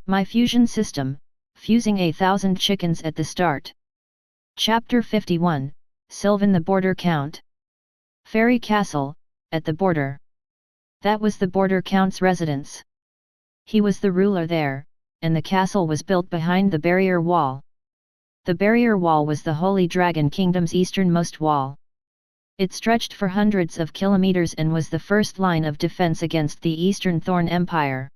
My fusion system, fusing 1,000 chickens at the start. Chapter 51, Sylvan the Border Count. Fairy Castle, at the border. That was the Border Count's residence. He was the ruler there, and the castle was built behind the barrier wall. The barrier wall was the Holy Dragon Kingdom's easternmost wall. It stretched for hundreds of kilometers and was the first line of defense against the Eastern Thorn Empire.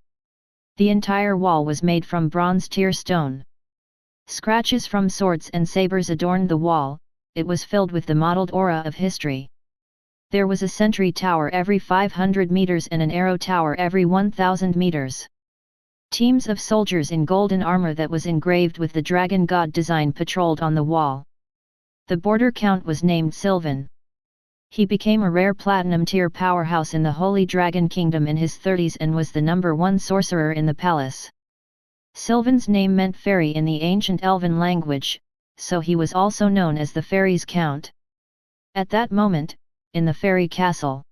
The entire wall was made from bronze tier stone. Scratches from swords and sabers adorned the wall. It was filled with the mottled aura of history. There was a sentry tower every 500 meters and an arrow tower every 1,000 meters. Teams of soldiers in golden armor that was engraved with the dragon god design patrolled on the wall. The border count was named Sylvan. He became a rare platinum tier powerhouse in the Holy Dragon Kingdom in his 30s and was the #1 sorcerer in the palace. Sylvan's name meant fairy in the ancient Elven language, so he was also known as the Fairies' Count. At that moment, in the fairy castle,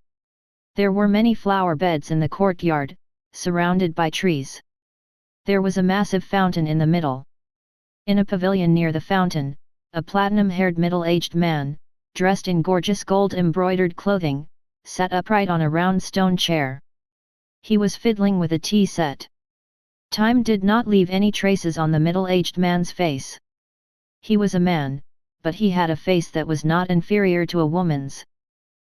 there were many flower beds in the courtyard, surrounded by trees. There was a massive fountain in the middle. In a pavilion near the fountain, a platinum-haired middle-aged man, dressed in gorgeous gold-embroidered clothing, sat upright on a round stone chair. He was fiddling with a tea set. Time did not leave any traces on the middle-aged man's face. He was a man, but he had a face that was not inferior to a woman's.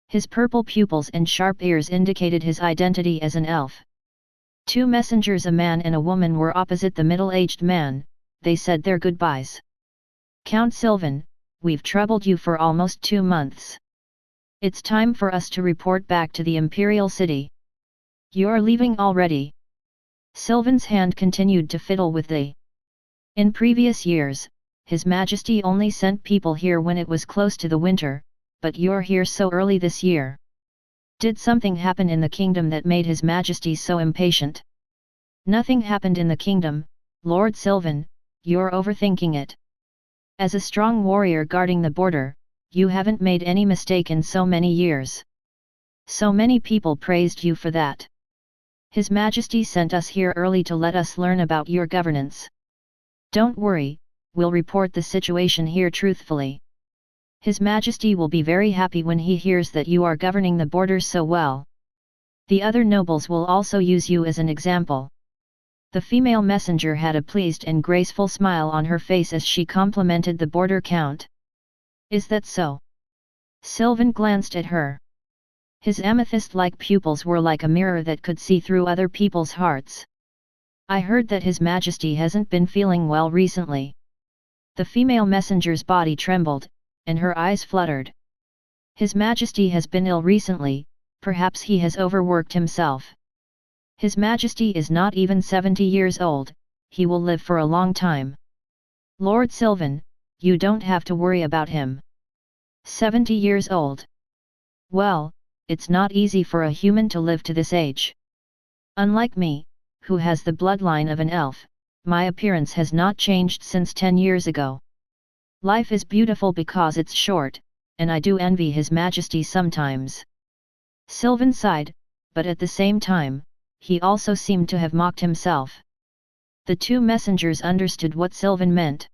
His purple pupils and sharp ears indicated his identity as an elf. Two messengers, a man and a woman, were opposite the middle-aged man. They said their goodbyes. "Count Sylvan, we've troubled you for almost 2 months. It's time for us to report back to the Imperial City. You're leaving already?" Sylvan's hand continued to fiddle with the. In previous years, His Majesty only sent people here when it was close to the winter, but you're here so early this year. Did something happen in the kingdom that made His Majesty so impatient? Nothing happened in the kingdom, Lord Sylvan, you're overthinking it. As a strong warrior guarding the border, you haven't made any mistake in so many years. So many people praised you for that. His Majesty sent us here early to let us learn about your governance. Don't worry, we'll report the situation here truthfully. His Majesty will be very happy when he hears that you are governing the borders so well. The other nobles will also use you as an example. The female messenger had a pleased and graceful smile on her face as she complimented the border count. Is that so? Sylvan glanced at her. His amethyst-like pupils were like a mirror that could see through other people's hearts. I heard that His Majesty hasn't been feeling well recently. The female messenger's body trembled, and her eyes fluttered. His Majesty has been ill recently, perhaps he has overworked himself. His Majesty is not even 70 years old, he will live for a long time. Lord Sylvan, you don't have to worry about him. 70 years old. Well, it's not easy for a human to live to this age. Unlike me, who has the bloodline of an elf, my appearance has not changed since 10 years ago. Life is beautiful because it's short, and I do envy His Majesty sometimes. Sylvan sighed, but at the same time, he also seemed to have mocked himself. The two messengers understood what Sylvan meant.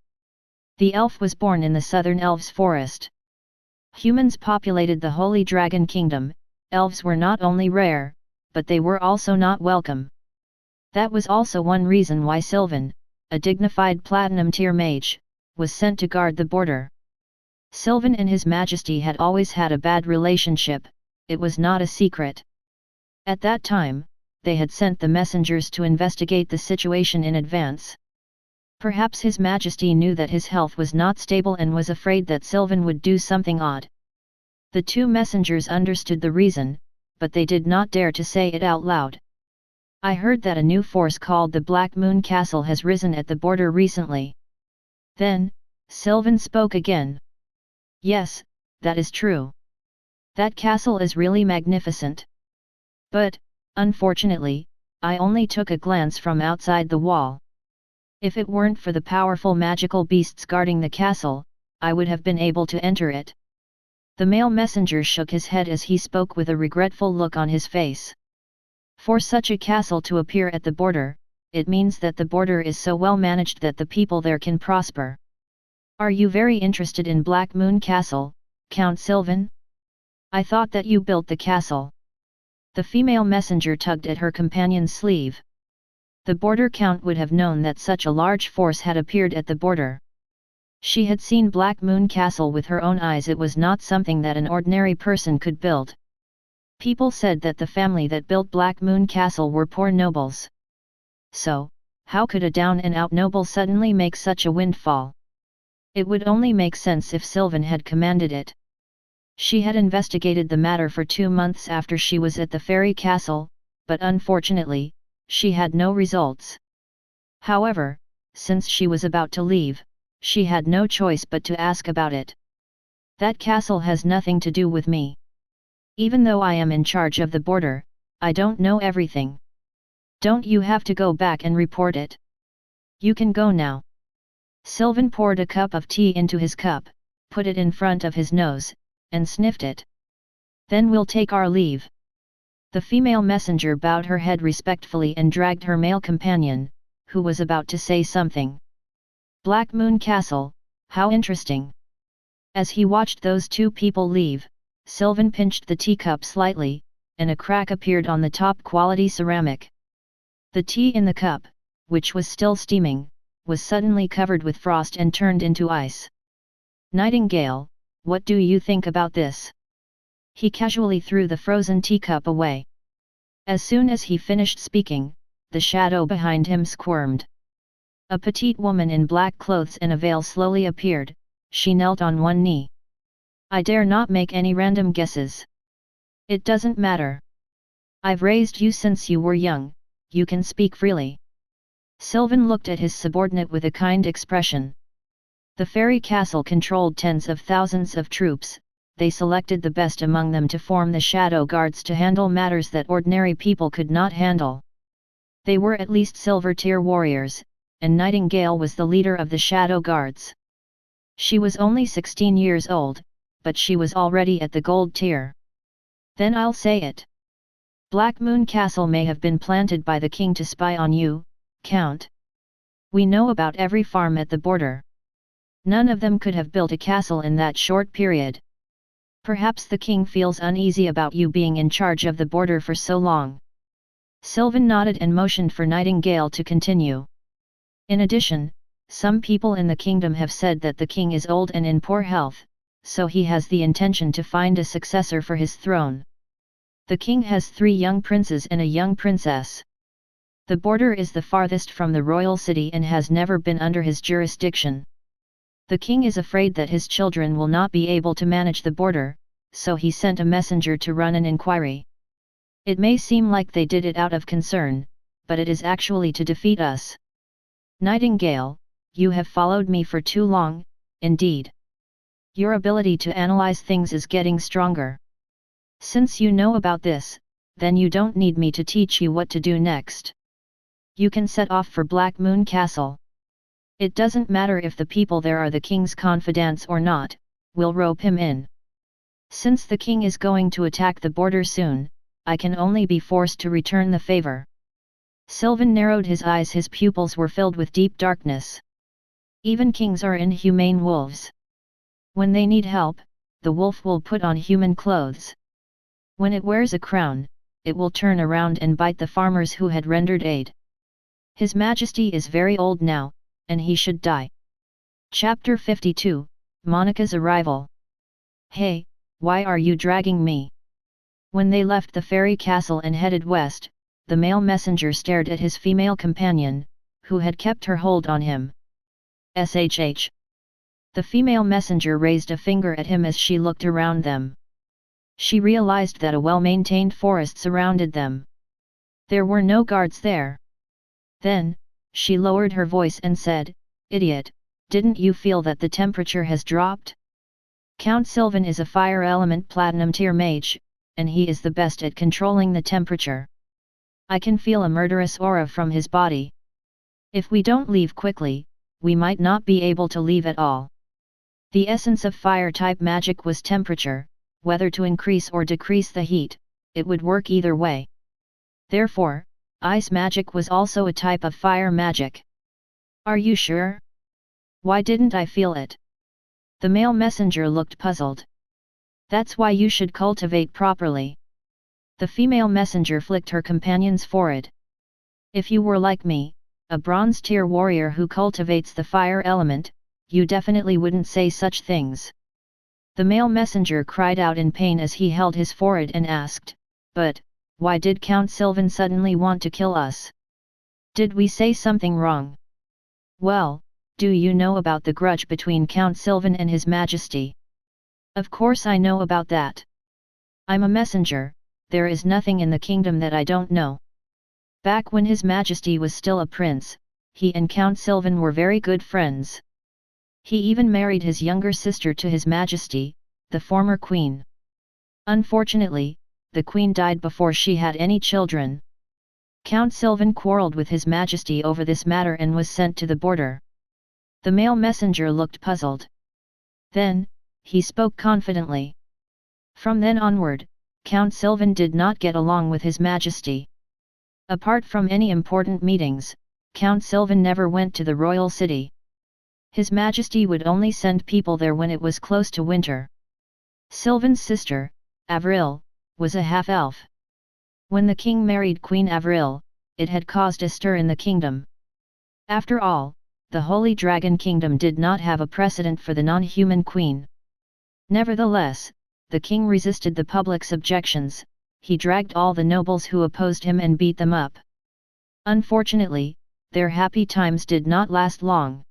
The elf was born in the southern elves' forest. Humans populated the Holy Dragon Kingdom. Elves were not only rare, but they were also not welcome. That was also one reason why Sylvan, a dignified platinum tier mage, was sent to guard the border. Sylvan and His Majesty had always had a bad relationship, it was not a secret. At that time, they had sent the messengers to investigate the situation in advance. Perhaps His Majesty knew that his health was not stable and was afraid that Sylvan would do something odd. The two messengers understood the reason, but they did not dare to say it out loud. I heard that a new force called the Black Moon Castle has risen at the border recently. Then, Sylvan spoke again. Yes, that is true. That castle is really magnificent. But, unfortunately, I only took a glance from outside the wall. If it weren't for the powerful magical beasts guarding the castle, I would have been able to enter it. The male messenger shook his head as he spoke with a regretful look on his face. For such a castle to appear at the border, it means that the border is so well managed that the people there can prosper. Are you very interested in Black Moon Castle, Count Sylvan? I thought that you built the castle. The female messenger tugged at her companion's sleeve. The border count would have known that such a large force had appeared at the border. She had seen Black Moon Castle with her own eyes. It was not something that an ordinary person could build. People said that the family that built Black Moon Castle were poor nobles. So, how could a down-and-out noble suddenly make such a windfall? It would only make sense if Sylvan had commanded it. She had investigated the matter for 2 months after she was at the fairy castle, but unfortunately, she had no results. However, since she was about to leave, she had no choice but to ask about it. That castle has nothing to do with me. Even though I am in charge of the border, I don't know everything. Don't you have to go back and report it? You can go now. Sylvan poured a cup of tea into his cup, put it in front of his nose, and sniffed it. Then we'll take our leave. The female messenger bowed her head respectfully and dragged her male companion, who was about to say something. Black Moon Castle, how interesting. As he watched those two people leave, Sylvan pinched the teacup slightly, and a crack appeared on the top-quality ceramic. The tea in the cup, which was still steaming, was suddenly covered with frost and turned into ice. Nightingale, what do you think about this? He casually threw the frozen teacup away. As soon as he finished speaking, the shadow behind him squirmed. A petite woman in black clothes and a veil slowly appeared. She knelt on one knee. I dare not make any random guesses. It doesn't matter. I've raised you since you were young, you can speak freely. Sylvan looked at his subordinate with a kind expression. The fairy castle controlled tens of thousands of troops. They selected the best among them to form the shadow guards to handle matters that ordinary people could not handle. They were at least silver tier warriors, and Nightingale was the leader of the shadow guards. She was only 16 years old, but she was already at the gold tier. Then I'll say it. Black Moon Castle may have been planted by the king to spy on you, Count. We know about every farm at the border. None of them could have built a castle in that short period. Perhaps the king feels uneasy about you being in charge of the border for so long. Sylvan nodded and motioned for Nightingale to continue. In addition, some people in the kingdom have said that the king is old and in poor health, so he has the intention to find a successor for his throne. The king has 3 young princes and a young princess. The border is the farthest from the royal city and has never been under his jurisdiction. The king is afraid that his children will not be able to manage the border, so he sent a messenger to run an inquiry. It may seem like they did it out of concern, but it is actually to defeat us. Nightingale, you have followed me for too long, indeed. Your ability to analyze things is getting stronger. Since you know about this, then you don't need me to teach you what to do next. You can set off for Black Moon Castle. It doesn't matter if the people there are the king's confidants or not, we'll rope him in. Since the king is going to attack the border soon, I can only be forced to return the favor. Sylvan narrowed his eyes. His pupils were filled with deep darkness. Even kings are inhumane wolves. When they need help, the wolf will put on human clothes. When it wears a crown, it will turn around and bite the farmers who had rendered aid. His Majesty is very old now, and he should die. Chapter 52, Monica's Arrival. Hey, why are you dragging me? When they left the fairy castle and headed west, the male messenger stared at his female companion, who had kept her hold on him. SHH. The female messenger raised a finger at him as she looked around them. She realized that a well-maintained forest surrounded them. There were no guards there. Then, she lowered her voice and said, "Idiot, didn't you feel that the temperature has dropped? Count Sylvan is a fire element platinum tier mage, and he is the best at controlling the temperature. I can feel a murderous aura from his body. If we don't leave quickly, we might not be able to leave at all." The essence of fire-type magic was temperature, whether to increase or decrease the heat, it would work either way. Therefore, ice magic was also a type of fire magic. Are you sure? Why didn't I feel it? The male messenger looked puzzled. That's why you should cultivate properly. The female messenger flicked her companion's forehead. If you were like me, a bronze tier warrior who cultivates the fire element, you definitely wouldn't say such things. The male messenger cried out in pain as he held his forehead and asked, but, why did Count Sylvan suddenly want to kill us? Did we say something wrong? Well, do you know about the grudge between Count Sylvan and His Majesty? Of course I know about that. I'm a messenger, there is nothing in the kingdom that I don't know. Back when His Majesty was still a prince, he and Count Sylvan were very good friends. He even married his younger sister to His Majesty, the former queen. Unfortunately, the queen died before she had any children. Count Sylvan quarreled with His Majesty over this matter and was sent to the border. The male messenger looked puzzled. Then, he spoke confidently. From then onward, Count Sylvan did not get along with His Majesty. Apart from any important meetings, Count Sylvan never went to the royal city. His Majesty would only send people there when it was close to winter. Sylvan's sister, Avril, was a half-elf. When the king married Queen Avril, it had caused a stir in the kingdom. After all, the Holy Dragon Kingdom did not have a precedent for the non-human queen. Nevertheless, the king resisted the public's objections. He dragged all the nobles who opposed him and beat them up. Unfortunately, their happy times did not last long.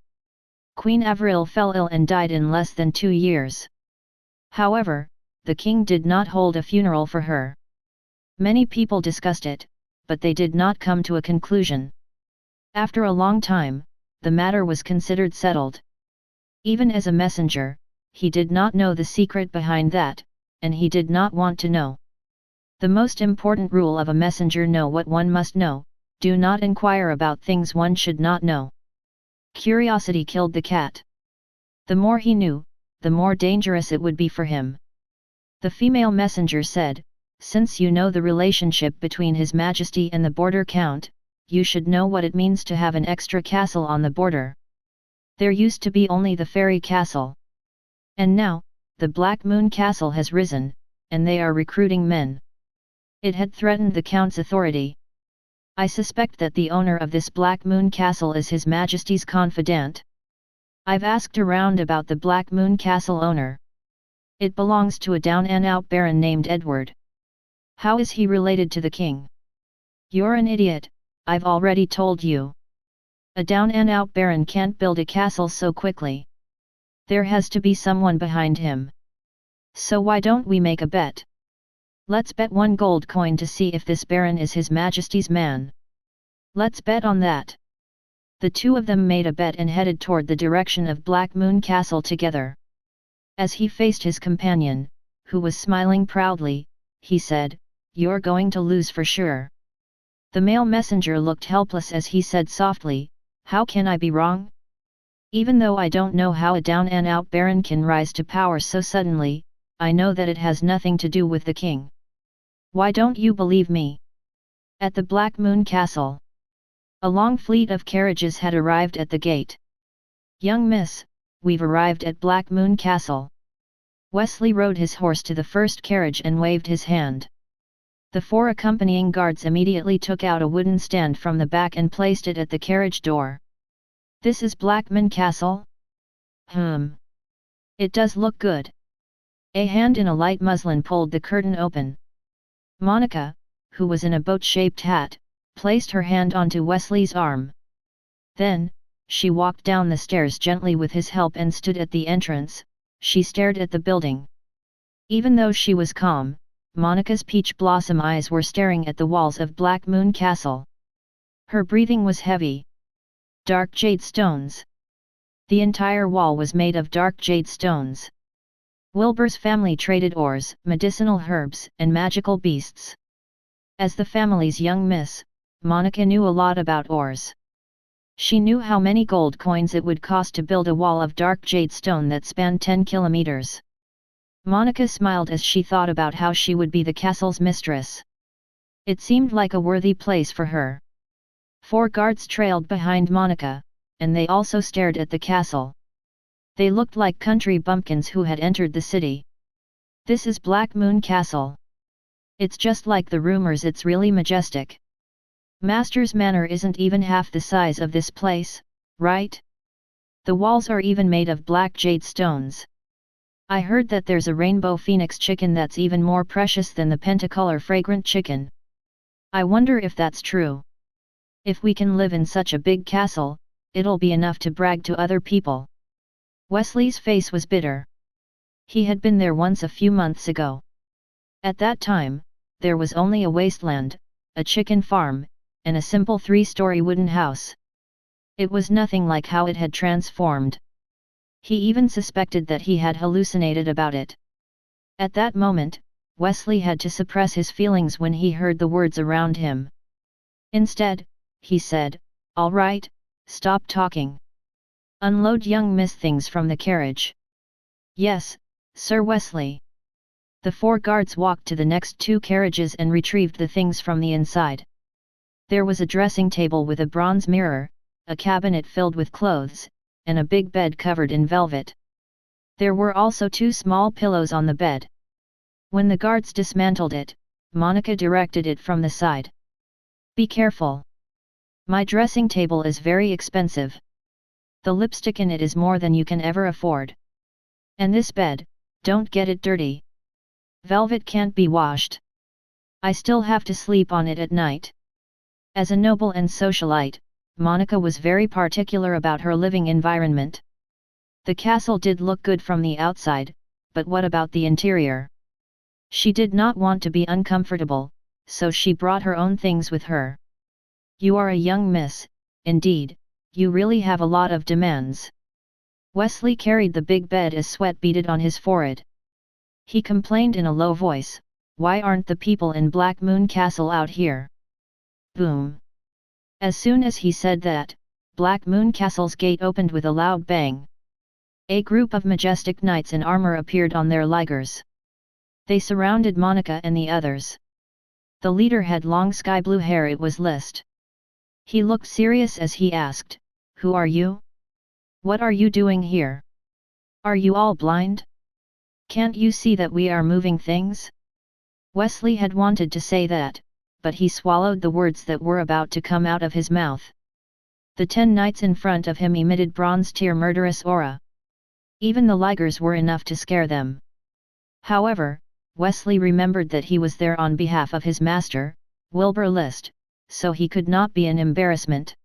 Queen Avril fell ill and died in less than 2 years. However, the king did not hold a funeral for her. Many people discussed it, but they did not come to a conclusion. After a long time, the matter was considered settled. Even as a messenger, he did not know the secret behind that, and he did not want to know. The most important rule of a messenger: know what one must know, do not inquire about things one should not know. Curiosity killed the cat. The more he knew, the more dangerous it would be for him. The female messenger said, since you know the relationship between His Majesty and the border count, you should know what it means to have an extra castle on the border. There used to be only the fairy castle. And now, the Black Moon Castle has risen, and they are recruiting men. It had threatened the count's authority. I suspect that the owner of this Black Moon Castle is His Majesty's confidant. I've asked around about the Black Moon Castle owner. It belongs to a down-and-out baron named Edward. How is he related to the king? You're an idiot, I've already told you. A down-and-out baron can't build a castle so quickly. There has to be someone behind him. So why don't we make a bet? Let's bet 1 gold coin to see if this baron is His Majesty's man. Let's bet on that. The two of them made a bet and headed toward the direction of Black Moon Castle together. As he faced his companion, who was smiling proudly, he said, "You're going to lose for sure." The male messenger looked helpless as he said softly, "How can I be wrong? Even though I don't know how a down-and-out baron can rise to power so suddenly, I know that it has nothing to do with the king. Why don't you believe me?" At the Black Moon Castle, a long fleet of carriages had arrived at the gate. "Young miss, we've arrived at Black Moon Castle." Wesley rode his horse to the first carriage and waved his hand. The 4 accompanying guards immediately took out a wooden stand from the back and placed it at the carriage door. "This is Black Moon Castle? It does look good." A hand in a light muslin pulled the curtain open. Monica, who was in a boat-shaped hat, placed her hand onto Wesley's arm. Then, she walked down the stairs gently with his help and stood at the entrance. She stared at the building. Even though she was calm, Monica's peach blossom eyes were staring at the walls of Black Moon Castle. Her breathing was heavy. Dark jade stones. The entire wall was made of dark jade stones. Wilbur's family traded ores, medicinal herbs, and magical beasts. As the family's young miss, Monica knew a lot about ores. She knew how many gold coins it would cost to build a wall of dark jade stone that spanned 10 kilometers. Monica smiled as she thought about how she would be the castle's mistress. It seemed like a worthy place for her. 4 guards trailed behind Monica, and they also stared at the castle. They looked like country bumpkins who had entered the city. This is Black Moon Castle. It's just like the rumors, it's really majestic. Master's Manor isn't even half the size of this place, right? The walls are even made of black jade stones. I heard that there's a rainbow phoenix chicken that's even more precious than the pentacolor fragrant chicken. I wonder if that's true. If we can live in such a big castle, it'll be enough to brag to other people. Wesley's face was bitter. He had been there once a few months ago. At that time, there was only a wasteland, a chicken farm, and a simple 3-story wooden house. It was nothing like how it had transformed. He even suspected that he had hallucinated about it. At that moment, Wesley had to suppress his feelings when he heard the words around him. Instead, he said, "All right, stop talking. Unload young miss things from the carriage." "Yes, Sir Wesley." The 4 guards walked to the next 2 carriages and retrieved the things from the inside. There was a dressing table with a bronze mirror, a cabinet filled with clothes, and a big bed covered in velvet. There were also 2 small pillows on the bed. When the guards dismantled it, Monica directed it from the side. "Be careful. My dressing table is very expensive. The lipstick in it is more than you can ever afford. And this bed, don't get it dirty. Velvet can't be washed. I still have to sleep on it at night." As a noble and socialite, Monica was very particular about her living environment. The castle did look good from the outside, but what about the interior? She did not want to be uncomfortable, so she brought her own things with her. "You are a young miss, indeed, you really have a lot of demands." Wesley carried the big bed as sweat beaded on his forehead. He complained in a low voice, "Why aren't the people in Black Moon Castle out here?" Boom! As soon as he said that, Black Moon Castle's gate opened with a loud bang. A group of majestic knights in armor appeared on their ligers. They surrounded Monica and the others. The leader had long sky blue hair. It was List. He looked serious as he asked, "Who are you? What are you doing here? Are you all blind? Can't you see that we are moving things?" Wesley had wanted to say that, but he swallowed the words that were about to come out of his mouth. The 10 knights in front of him emitted bronze-tier murderous aura. Even the ligers were enough to scare them. However, Wesley remembered that he was there on behalf of his master, Wilbur List, so he could not be an embarrassment.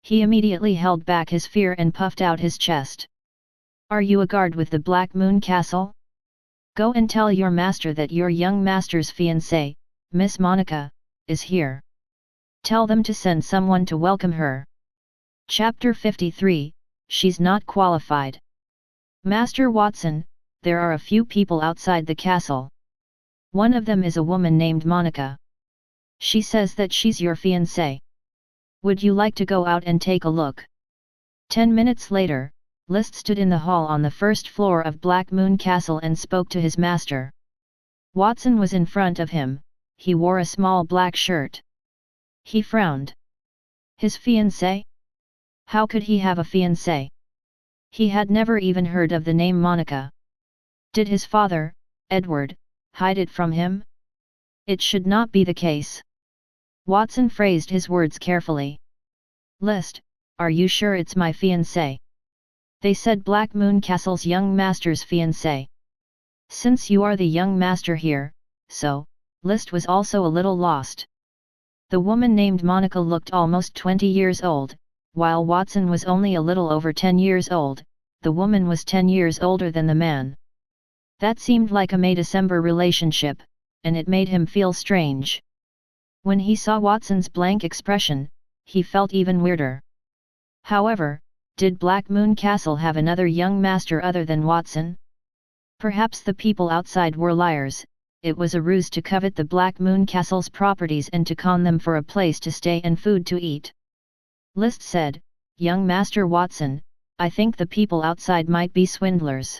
He immediately held back his fear and puffed out his chest. "Are you a guard with the Black Moon Castle? Go and tell your master that your young master's fiancée, Miss Monica, is here. Tell them to send someone to welcome her." Chapter 53, She's Not Qualified. "Master Watson, there are a few people outside the castle. One of them is a woman named Monica. She says that she's your fiancée. Would you like to go out and take a look?" 10 minutes later, List stood in the hall on the first floor of Black Moon Castle and spoke to his master. Watson was in front of him. He wore a small black shirt. He frowned. His fiancée? How could he have a fiancée? He had never even heard of the name Monica. Did his father, Edward, hide it from him? It should not be the case. Watson phrased his words carefully. "List, are you sure it's my fiancée?" "They said Black Moon Castle's young master's fiancée. Since you are the young master here, so..." List was also a little lost. The woman named Monica looked almost 20 years old, while Watson was only a little over 10 years old. The woman was 10 years older than the man. That seemed like a May-December relationship, and it made him feel strange. When he saw Watson's blank expression, he felt even weirder. However, did Black Moon Castle have another young master other than Watson? Perhaps the people outside were liars. It was a ruse to covet the Black Moon Castle's properties and to con them for a place to stay and food to eat. List said, "Young Master Watson, I think the people outside might be swindlers.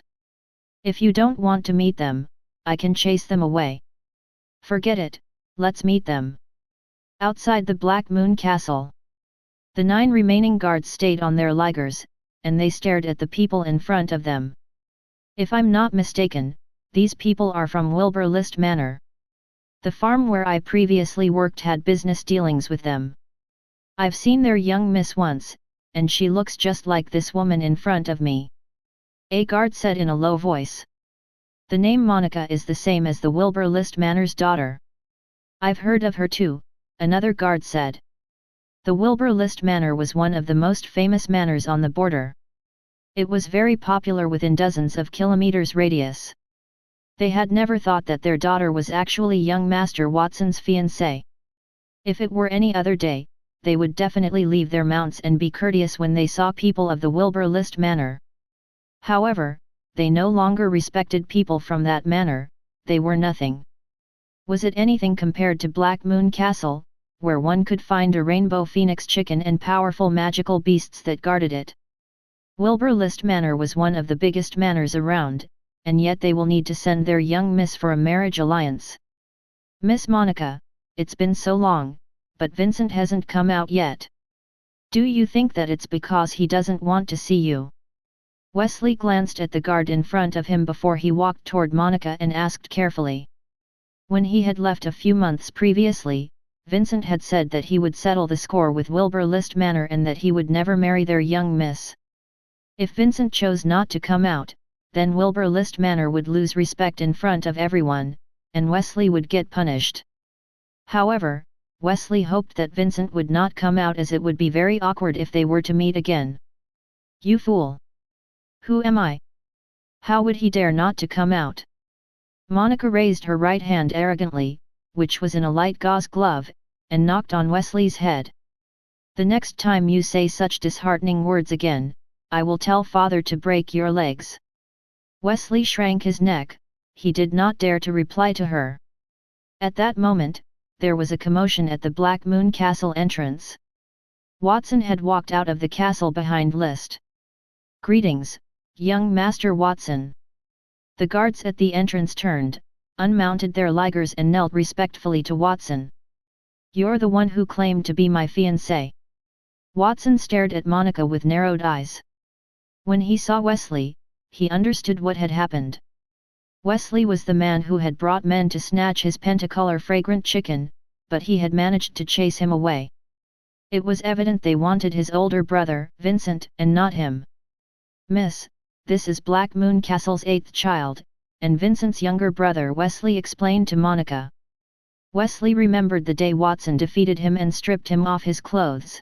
If you don't want to meet them, I can chase them away." "Forget it, let's meet them." Outside the Black Moon Castle, the 9 remaining guards stayed on their ligers, and they stared at the people in front of them. If I'm not mistaken, these people are from Wilbur List Manor. The farm where I previously worked had business dealings with them. I've seen their young miss once, and she looks just like this woman in front of me. A guard said in a low voice. The name Monica is the same as the Wilbur List Manor's daughter. I've heard of her too, another guard said. The Wilbur List Manor was one of the most famous manors on the border. It was very popular within dozens of kilometers radius. They had never thought that their daughter was actually young Master Watson's fiancée. If it were any other day, they would definitely leave their mounts and be courteous when they saw people of the Wilbur List Manor. However, they no longer respected people from that manor, they were nothing. Was it anything compared to Black Moon Castle, where one could find a rainbow phoenix chicken and powerful magical beasts that guarded it? Wilbur List Manor was one of the biggest manors around, and yet they will need to send their young miss for a marriage alliance. Miss Monica, it's been so long, but Vincent hasn't come out yet. Do you think that it's because he doesn't want to see you? Wesley glanced at the guard in front of him before he walked toward Monica and asked carefully. When he had left a few months previously, Vincent had said that he would settle the score with Wilbur List Manor and that he would never marry their young miss. If Vincent chose not to come out, then Wilbur List Manor would lose respect in front of everyone, and Wesley would get punished. However, Wesley hoped that Vincent would not come out as it would be very awkward if they were to meet again. You fool! Who am I? How would he dare not to come out? Monica raised her right hand arrogantly, which was in a light gauze glove, and knocked on Wesley's head. The next time you say such disheartening words again, I will tell father to break your legs. Wesley shrank his neck, he did not dare to reply to her. At that moment, there was a commotion at the Black Moon Castle entrance. Watson had walked out of the castle behind List. Greetings, young Master Watson. The guards at the entrance turned, unmounted their ligers and knelt respectfully to Watson. You're the one who claimed to be my fiancé. Watson stared at Monica with narrowed eyes. When he saw Wesley, he understood what had happened. Wesley was the man who had brought men to snatch his pentacolor fragrant chicken, but he had managed to chase him away. It was evident they wanted his older brother, Vincent, and not him. Miss, this is Black Moon Castle's 8th child, and Vincent's younger brother Wesley explained to Monica. Wesley remembered the day Watson defeated him and stripped him off his clothes.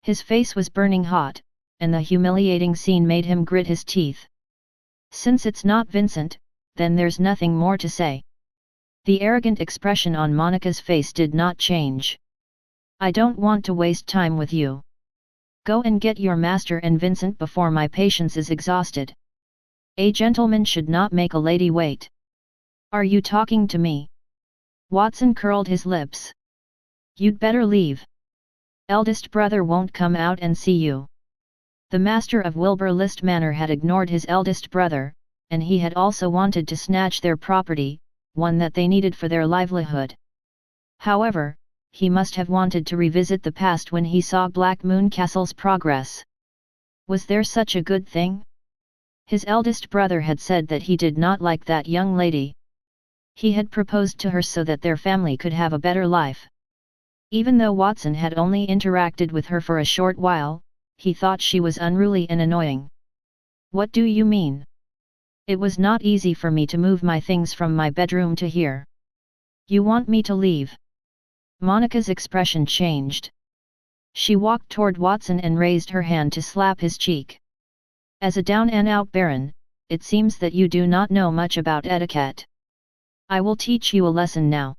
His face was burning hot, and the humiliating scene made him grit his teeth. Since it's not Vincent, then there's nothing more to say. The arrogant expression on Monica's face did not change. I don't want to waste time with you. Go and get your master and Vincent before my patience is exhausted. A gentleman should not make a lady wait. Are you talking to me? Watson curled his lips. You'd better leave. Eldest brother won't come out and see you. The master of Wilbur List Manor had ignored his eldest brother, and he had also wanted to snatch their property, one that they needed for their livelihood. However, he must have wanted to revisit the past when he saw Black Moon Castle's progress. Was there such a good thing? His eldest brother had said that he did not like that young lady. He had proposed to her so that their family could have a better life. Even though Watson had only interacted with her for a short while, he thought she was unruly and annoying. What do you mean? It was not easy for me to move my things from my bedroom to here. You want me to leave? Monica's expression changed. She walked toward Watson and raised her hand to slap his cheek. As a down-and-out baron, it seems that you do not know much about etiquette. I will teach you a lesson now.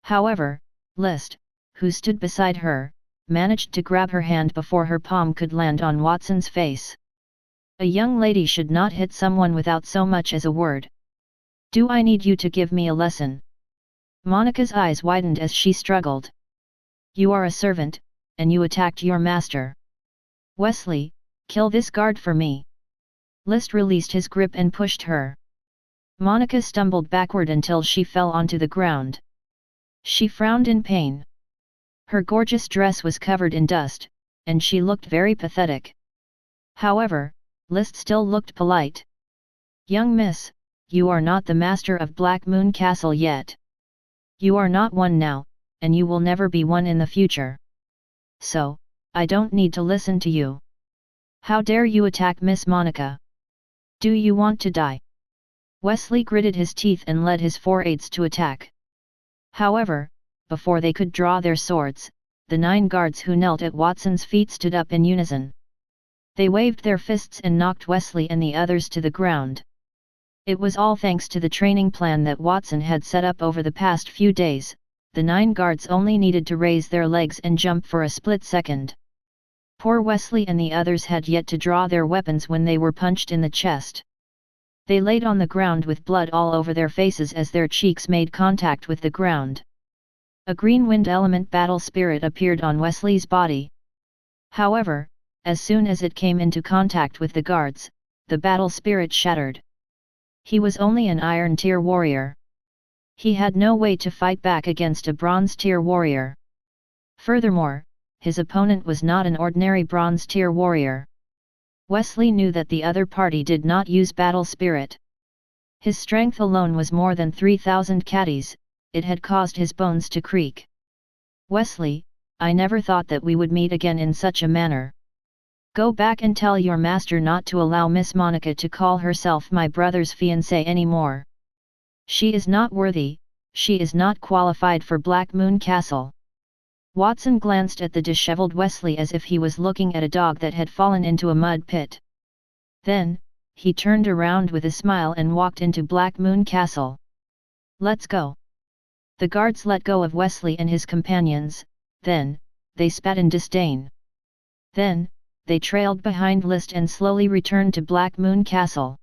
However, List, who stood beside her, managed to grab her hand before her palm could land on Watson's face. A young lady should not hit someone without so much as a word. Do I need you to give me a lesson? Monica's eyes widened as she struggled. You are a servant, and you attacked your master. Wesley, kill this guard for me. List released his grip and pushed her. Monica stumbled backward until she fell onto the ground. She frowned in pain. Her gorgeous dress was covered in dust, and she looked very pathetic. However, List still looked polite. "Young miss, you are not the master of Black Moon Castle yet. You are not one now, and you will never be one in the future. So, I don't need to listen to you. How dare you attack Miss Monica? Do you want to die?" Wesley gritted his teeth and led his 4 aides to attack. However, before they could draw their swords, the 9 guards who knelt at Watson's feet stood up in unison. They waved their fists and knocked Wesley and the others to the ground. It was all thanks to the training plan that Watson had set up over the past few days. The 9 guards only needed to raise their legs and jump for a split second. Poor Wesley and the others had yet to draw their weapons when they were punched in the chest. They laid on the ground with blood all over their faces as their cheeks made contact with the ground. A green wind element battle spirit appeared on Wesley's body. However, as soon as it came into contact with the guards, the battle spirit shattered. He was only an Iron Tier warrior. He had no way to fight back against a Bronze Tier warrior. Furthermore, his opponent was not an ordinary Bronze Tier warrior. Wesley knew that the other party did not use battle spirit. His strength alone was more than 3,000 catties, it had caused his bones to creak. "Wesley, I never thought that we would meet again in such a manner. Go back and tell your master not to allow Miss Monica to call herself my brother's fiancée anymore. She is not worthy, she is not qualified for Black Moon Castle." Watson glanced at the disheveled Wesley as if he was looking at a dog that had fallen into a mud pit. Then, he turned around with a smile and walked into Black Moon Castle. "Let's go." The guards let go of Wesley and his companions, then, they spat in disdain. Then, they trailed behind List and slowly returned to Black Moon Castle.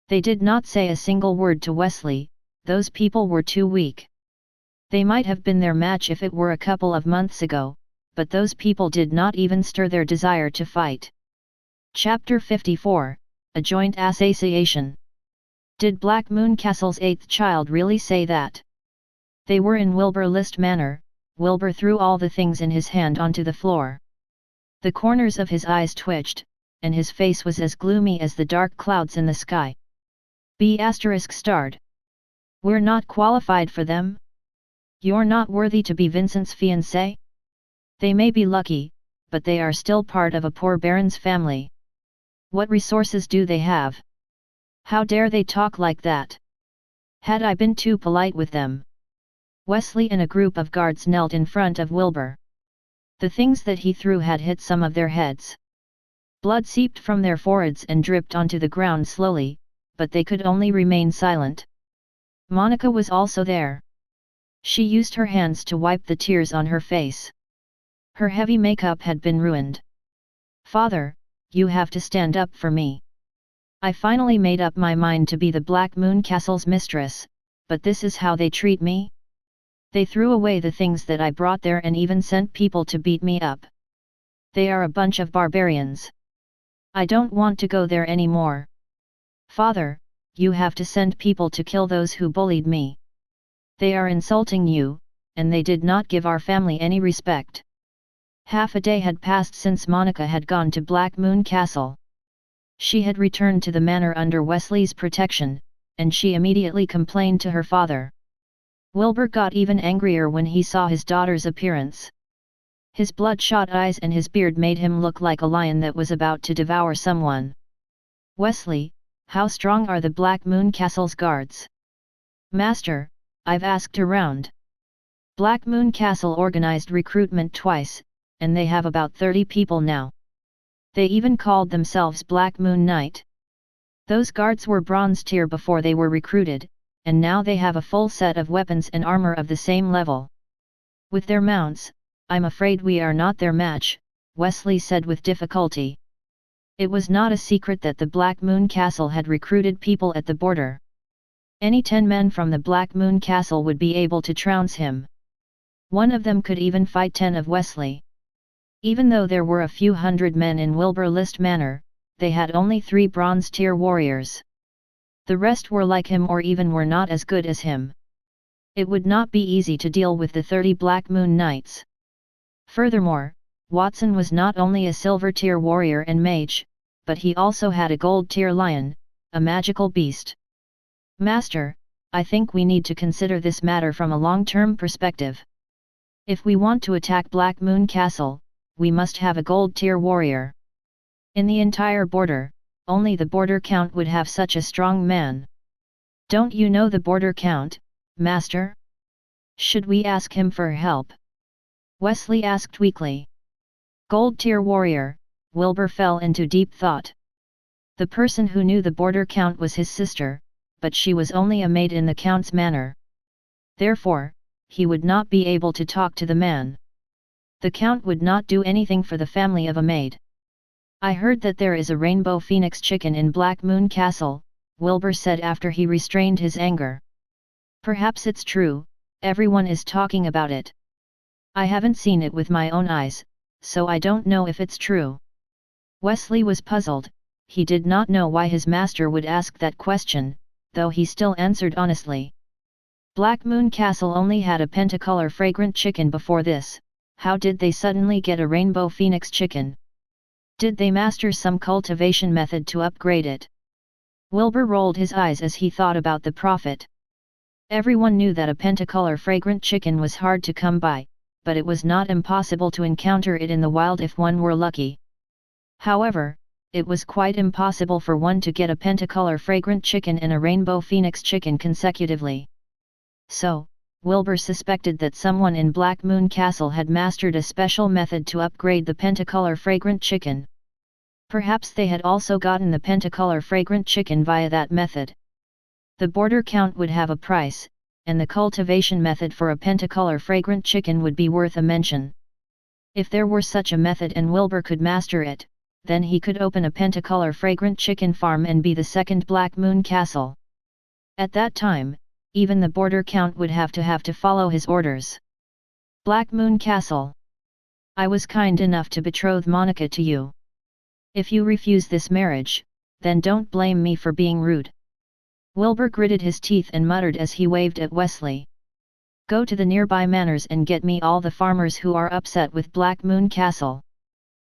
They did not say a single word to Wesley, those people were too weak. They might have been their match if it were a couple of months ago, but those people did not even stir their desire to fight. Chapter 54, A Joint Association. Did Black Moon Castle's 8th child really say that? They were in Wilbur List Manor. Wilbur threw all the things in his hand onto the floor. The corners of his eyes twitched, and his face was as gloomy as the dark clouds in the sky. B****. We're not qualified for them? You're not worthy to be Vincent's fiancé? They may be lucky, but they are still part of a poor baron's family. What resources do they have? How dare they talk like that? Had I been too polite with them? Wesley and a group of guards knelt in front of Wilbur. The things that he threw had hit some of their heads. Blood seeped from their foreheads and dripped onto the ground slowly, but they could only remain silent. Monica was also there. She used her hands to wipe the tears on her face. Her heavy makeup had been ruined. "Father, you have to stand up for me. I finally made up my mind to be the Black Moon Castle's mistress, but this is how they treat me? They threw away the things that I brought there and even sent people to beat me up. They are a bunch of barbarians. I don't want to go there anymore. Father, you have to send people to kill those who bullied me. They are insulting you, and they did not give our family any respect." Half a day had passed since Monica had gone to Black Moon Castle. She had returned to the manor under Wesley's protection, and she immediately complained to her father. Wilbur got even angrier when he saw his daughter's appearance. His bloodshot eyes and his beard made him look like a lion that was about to devour someone. "Wesley, how strong are the Black Moon Castle's guards?" "Master, I've asked around. Black Moon Castle organized recruitment twice, and they have about 30 people now. They even called themselves Black Moon Knight. Those guards were Bronze Tier before they were recruited, and now they have a full set of weapons and armor of the same level. With their mounts, I'm afraid we are not their match," Wesley said with difficulty. It was not a secret that the Black Moon Castle had recruited people at the border. Any 10 men from the Black Moon Castle would be able to trounce him. One of them could even fight 10 of Wesley. Even though there were a few hundred men in Wilbur List Manor, they had only 3 Bronze Tier warriors. The rest were like him or even were not as good as him. It would not be easy to deal with the 30 Black Moon Knights. Furthermore, Watson was not only a silver tier warrior and mage, but he also had a gold tier lion, a magical beast. Master, I think we need to consider this matter from a long-term perspective. If we want to attack Black Moon Castle, we must have a gold tier warrior. In the entire border, only the border count would have such a strong man. Don't you know the border count, Master? Should we ask him for help? Wesley asked weakly. Gold tier warrior, Wilbur fell into deep thought. The person who knew the border count was his sister, but she was only a maid in the count's manor. Therefore, he would not be able to talk to the man. The count would not do anything for the family of a maid. I heard that there is a rainbow phoenix chicken in Black Moon Castle, Wilbur said after he restrained his anger. Perhaps it's true, everyone is talking about it. I haven't seen it with my own eyes, so I don't know if it's true. Wesley was puzzled, he did not know why his master would ask that question, though he still answered honestly. Black Moon Castle only had a pentacolor fragrant chicken before this, how did they suddenly get a rainbow phoenix chicken? Did they master some cultivation method to upgrade it? Wilbur rolled his eyes as he thought about the profit. Everyone knew that a pentacolor fragrant chicken was hard to come by, but it was not impossible to encounter it in the wild if one were lucky. However, it was quite impossible for one to get a pentacolor fragrant chicken and a rainbow phoenix chicken consecutively. So, Wilbur suspected that someone in Black Moon Castle had mastered a special method to upgrade the pentacolor fragrant chicken. Perhaps they had also gotten the pentacolor fragrant chicken via that method. The border count would have a price, and the cultivation method for a pentacolor fragrant chicken would be worth a mention. If there were such a method and Wilbur could master it, then he could open a pentacolor fragrant chicken farm and be the second Black Moon Castle. At that time, even the border count would have to follow his orders. Black Moon Castle. I was kind enough to betroth Monica to you. If you refuse this marriage, then don't blame me for being rude. Wilbur gritted his teeth and muttered as he waved at Wesley. Go to the nearby manors and get me all the farmers who are upset with Black Moon Castle.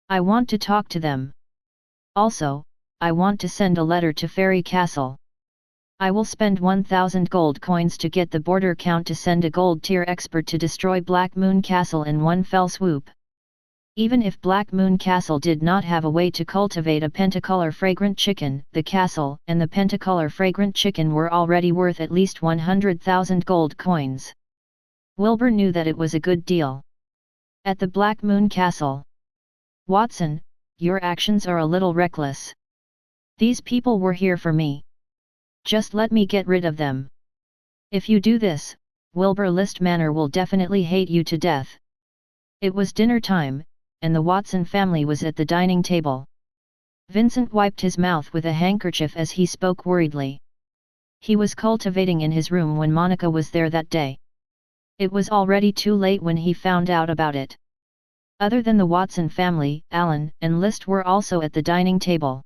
I want to talk to them. Also, I want to send a letter to Fairy Castle. I will spend 1,000 gold coins to get the border count to send a gold tier expert to destroy Black Moon Castle in one fell swoop. Even if Black Moon Castle did not have a way to cultivate a pentacolor fragrant chicken, the castle and the pentacolor fragrant chicken were already worth at least 100,000 gold coins. Wilbur knew that it was a good deal. At the Black Moon Castle. Watson, your actions are a little reckless. These people were here for me. Just let me get rid of them. If you do this, Wilbur List Manor will definitely hate you to death. It was dinner time, and the Watson family was at the dining table. Vincent wiped his mouth with a handkerchief as he spoke worriedly. He was cultivating in his room when Monica was there that day. It was already too late when he found out about it. Other than the Watson family, Alan and List were also at the dining table.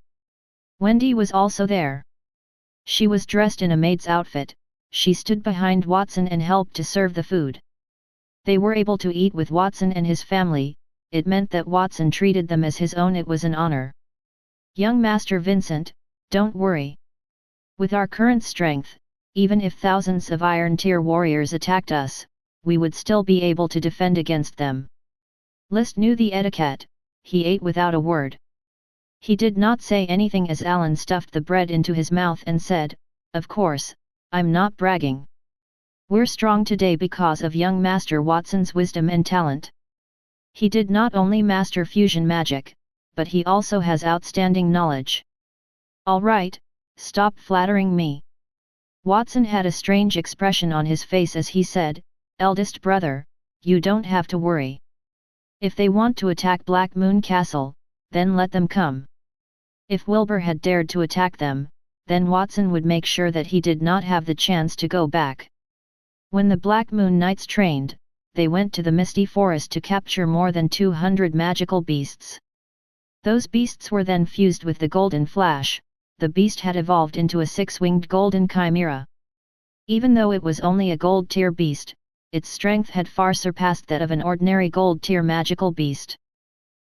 Wendy was also there. She was dressed in a maid's outfit, she stood behind Watson and helped to serve the food. They were able to eat with Watson and his family, it meant that Watson treated them as his own. It was an honor. Young Master Vincent, don't worry. With our current strength, even if thousands of Iron Tier warriors attacked us, we would still be able to defend against them. List knew the etiquette, he ate without a word. He did not say anything as Alan stuffed the bread into his mouth and said, of course, I'm not bragging. We're strong today because of young Master Watson's wisdom and talent. He did not only master fusion magic, but he also has outstanding knowledge. All right, stop flattering me. Watson had a strange expression on his face as he said, eldest brother, you don't have to worry. If they want to attack Black Moon Castle, then let them come. If Wilbur had dared to attack them, then Watson would make sure that he did not have the chance to go back. When the Black Moon Knights trained, they went to the Misty Forest to capture more than 200 magical beasts. Those beasts were then fused with the Golden Flash. The beast had evolved into a 6-winged golden chimera. Even though it was only a gold tier beast, its strength had far surpassed that of an ordinary gold-tier magical beast.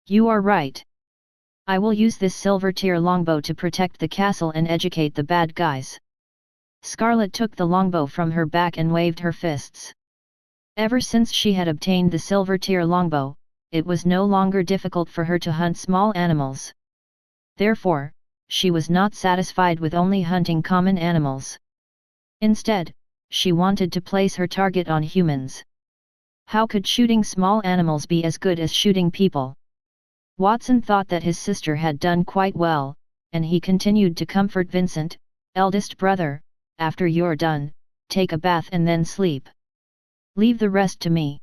You are right. I will use this silver-tier longbow to protect the castle and educate the bad guys. Scarlet took the longbow from her back and waved her fists. Ever since she had obtained the silver-tier longbow, it was no longer difficult for her to hunt small animals. Therefore, she was not satisfied with only hunting common animals. Instead, she wanted to place her target on humans. How could shooting small animals be as good as shooting people? Watson thought that his sister had done quite well, and he continued to comfort Vincent, eldest brother, after you're done, take a bath and then sleep. Leave the rest to me.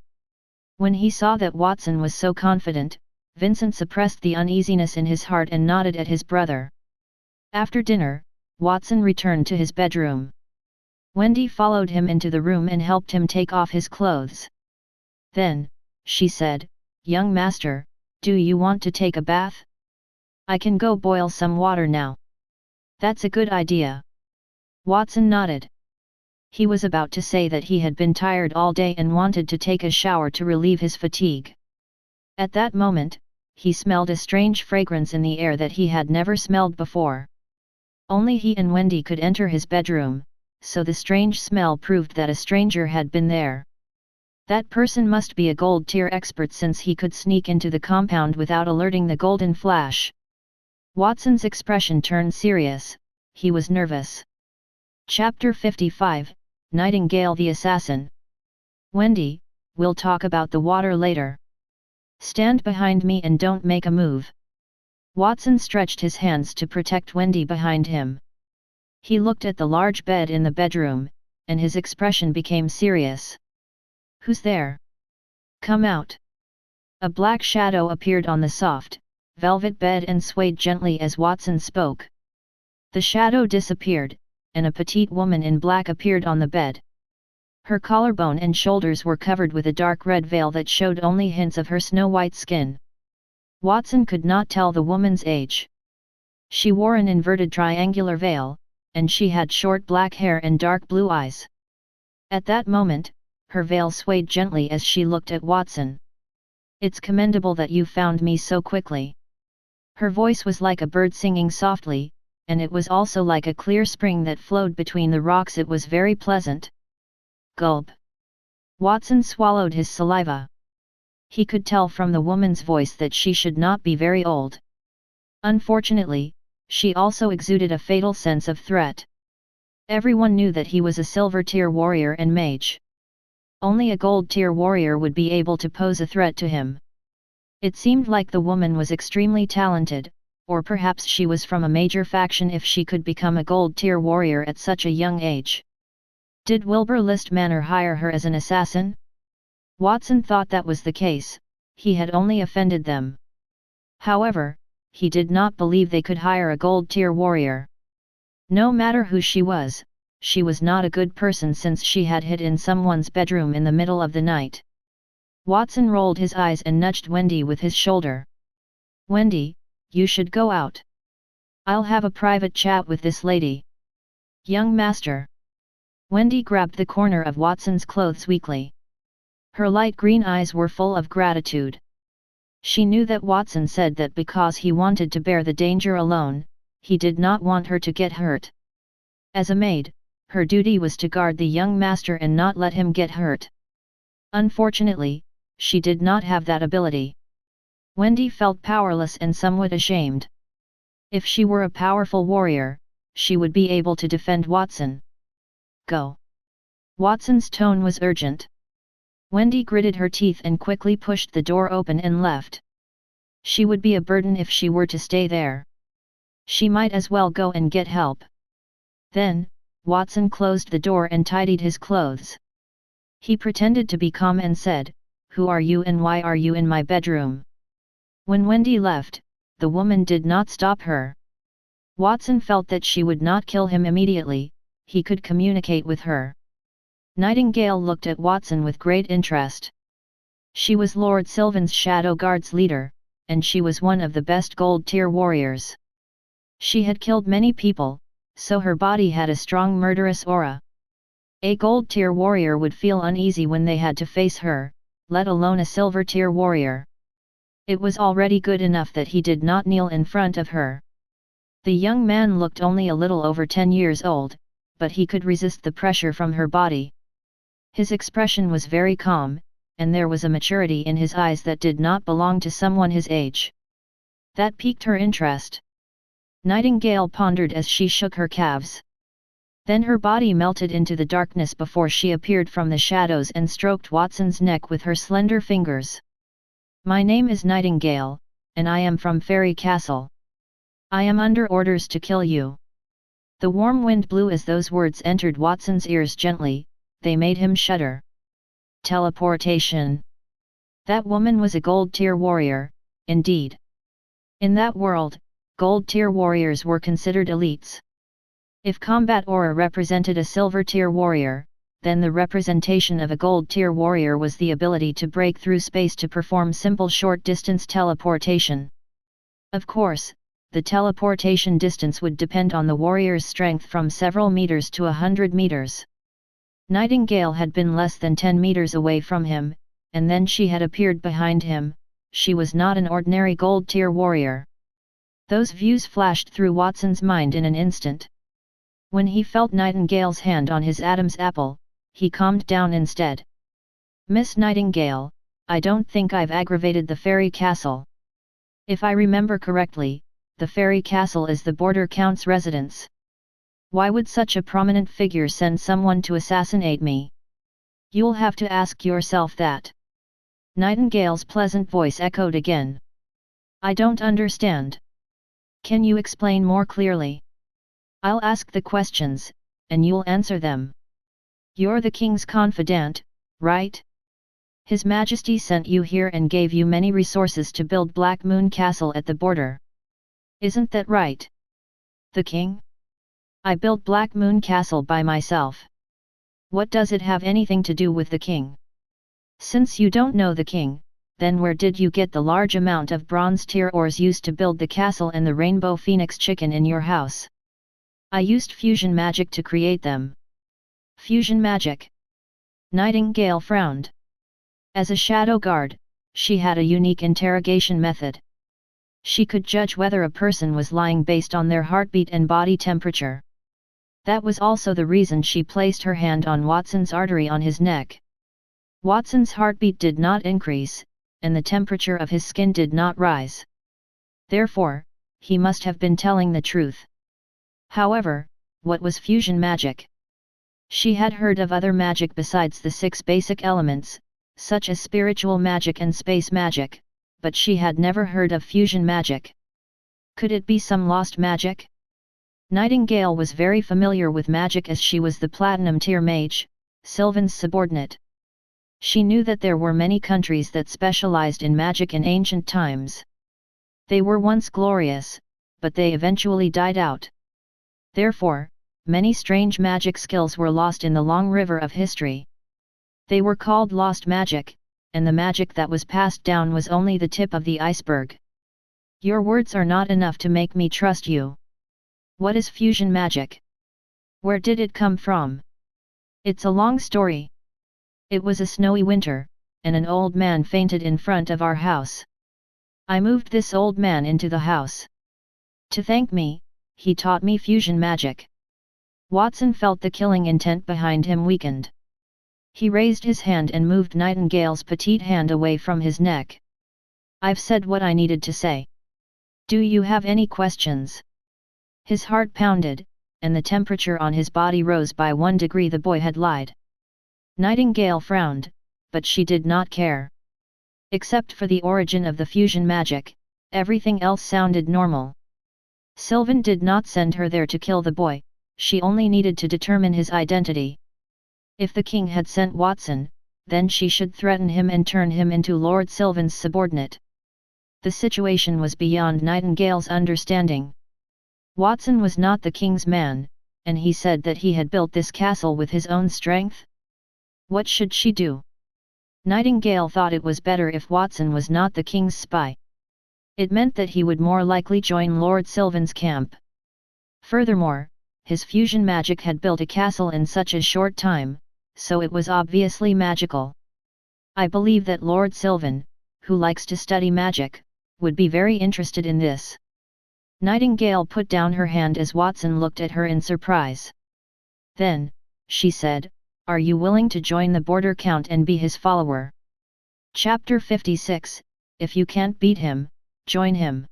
When he saw that Watson was so confident, Vincent suppressed the uneasiness in his heart and nodded at his brother. After dinner, Watson returned to his bedroom. Wendy followed him into the room and helped him take off his clothes. Then, she said, "Young master, do you want to take a bath? I can go boil some water now." "That's a good idea." Watson nodded. He was about to say that he had been tired all day and wanted to take a shower to relieve his fatigue. At that moment, he smelled a strange fragrance in the air that he had never smelled before. Only he and Wendy could enter his bedroom, so the strange smell proved that a stranger had been there. That person must be a gold-tier expert since he could sneak into the compound without alerting the Golden Flash. Watson's expression turned serious, he was nervous. Chapter 55, Nightingale the Assassin. "Wendy, we'll talk about the water later. Stand behind me and don't make a move." Watson stretched his hands to protect Wendy behind him. He looked at the large bed in the bedroom, and his expression became serious. "Who's there? Come out." A black shadow appeared on the soft, velvet bed and swayed gently as Watson spoke. The shadow disappeared, and a petite woman in black appeared on the bed. Her collarbone and shoulders were covered with a dark red veil that showed only hints of her snow-white skin. Watson could not tell the woman's age. She wore an inverted triangular veil, and she had short black hair and dark blue eyes. At that moment, her veil swayed gently as she looked at Watson. "It's commendable that you found me so quickly." Her voice was like a bird singing softly, and it was also like a clear spring that flowed between the rocks. It was very pleasant. Gulp. Watson swallowed his saliva. He could tell from the woman's voice that she should not be very old. Unfortunately, she also exuded a fatal sense of threat. Everyone knew that he was a silver-tier warrior and mage. Only a gold-tier warrior would be able to pose a threat to him. It seemed like the woman was extremely talented, or perhaps she was from a major faction if she could become a gold-tier warrior at such a young age. Did Wilbur List Manor hire her as an assassin? Watson thought that was the case, he had only offended them. However, he did not believe they could hire a gold-tier warrior. No matter who she was not a good person since she had hid in someone's bedroom in the middle of the night. Watson rolled his eyes and nudged Wendy with his shoulder. "Wendy, you should go out. I'll have a private chat with this lady." "Young master." Wendy grabbed the corner of Watson's clothes weakly. Her light green eyes were full of gratitude. She knew that Watson said that because he wanted to bear the danger alone, he did not want her to get hurt. As a maid, her duty was to guard the young master and not let him get hurt. Unfortunately, she did not have that ability. Wendy felt powerless and somewhat ashamed. If she were a powerful warrior, she would be able to defend Watson. "Go." Watson's tone was urgent. Wendy gritted her teeth and quickly pushed the door open and left. She would be a burden if she were to stay there. She might as well go and get help. Then, Watson closed the door and tidied his clothes. He pretended to be calm and said, "Who are you and why are you in my bedroom?" When Wendy left, the woman did not stop her. Watson felt that she would not kill him immediately, he could communicate with her. Nightingale looked at Watson with great interest. She was Lord Sylvan's Shadow Guard's leader, and she was one of the best gold-tier warriors. She had killed many people, so her body had a strong murderous aura. A gold tier warrior would feel uneasy when they had to face her, let alone a silver tier warrior. It was already good enough that he did not kneel in front of her. The young man looked only a little over 10 years old, but he could resist the pressure from her body. His expression was very calm, and there was a maturity in his eyes that did not belong to someone his age. That piqued her interest. Nightingale pondered as she shook her calves. Then her body melted into the darkness before she appeared from the shadows and stroked Watson's neck with her slender fingers. "My name is Nightingale, and I am from Fairy Castle. I am under orders to kill you." The warm wind blew as those words entered Watson's ears gently, they made him shudder. Teleportation. That woman was a gold tier warrior, indeed. In that world, gold tier warriors were considered elites. If combat aura represented a silver tier warrior, then the representation of a gold tier warrior was the ability to break through space to perform simple short-distance teleportation. Of course, the teleportation distance would depend on the warrior's strength from several meters to 100 meters. Nightingale had been less than 10 meters away from him, and then she had appeared behind him. She was not an ordinary gold tier warrior. Those views flashed through Watson's mind in an instant. When he felt Nightingale's hand on his Adam's apple, he calmed down instead. "Miss Nightingale, I don't think I've aggravated the Fairy Castle. If I remember correctly, the Fairy Castle is the border count's residence. Why would such a prominent figure send someone to assassinate me? You'll have to ask yourself that." Nightingale's pleasant voice echoed again. "I don't understand. Can you explain more clearly? I'll ask the questions, and you'll answer them. You're the king's confidant, right? His Majesty sent you here and gave you many resources to build Black Moon Castle at the border. Isn't that right?" "The king? I built Black Moon Castle by myself. What does it have anything to do with the king? Since you don't know the king, then where did you get the large amount of bronze tier ores used to build the castle and the rainbow phoenix chicken in your house?" "I used fusion magic to create them." "Fusion magic?" Nightingale frowned. As a shadow guard, she had a unique interrogation method. She could judge whether a person was lying based on their heartbeat and body temperature. That was also the reason she placed her hand on Watson's artery on his neck. Watson's heartbeat did not increase, and the temperature of his skin did not rise. Therefore, he must have been telling the truth. However, what was fusion magic? She had heard of other magic besides the 6 basic elements, such as spiritual magic and space magic, but she had never heard of fusion magic. Could it be some lost magic? Nightingale was very familiar with magic as she was the platinum tier mage, Sylvan's subordinate. She knew that there were many countries that specialized in magic in ancient times. They were once glorious, but they eventually died out. Therefore, many strange magic skills were lost in the long river of history. They were called lost magic, and the magic that was passed down was only the tip of the iceberg. Your words are not enough to make me trust you. What is fusion magic? Where did it come from? It's a long story. It was a snowy winter, and an old man fainted in front of our house. I moved this old man into the house. To thank me, he taught me fusion magic." Watson felt the killing intent behind him weakened. He raised his hand and moved Nightingale's petite hand away from his neck. "I've said what I needed to say. Do you have any questions?" His heart pounded, and the temperature on his body rose by 1 degree. The boy had lied. Nightingale frowned, but she did not care. Except for the origin of the fusion magic, everything else sounded normal. Sylvan did not send her there to kill the boy, she only needed to determine his identity. If the king had sent Watson, then she should threaten him and turn him into Lord Sylvan's subordinate. The situation was beyond Nightingale's understanding. Watson was not the king's man, and he said that he had built this castle with his own strength. What should she do? Nightingale thought it was better if Watson was not the king's spy. It meant that he would more likely join Lord Sylvan's camp. Furthermore, his fusion magic had built a castle in such a short time, so it was obviously magical. I believe that Lord Sylvan, who likes to study magic, would be very interested in this. Nightingale put down her hand as Watson looked at her in surprise. Then, she said, "Are you willing to join the Border Count and be his follower?" Chapter 56, If you can't beat him, join him.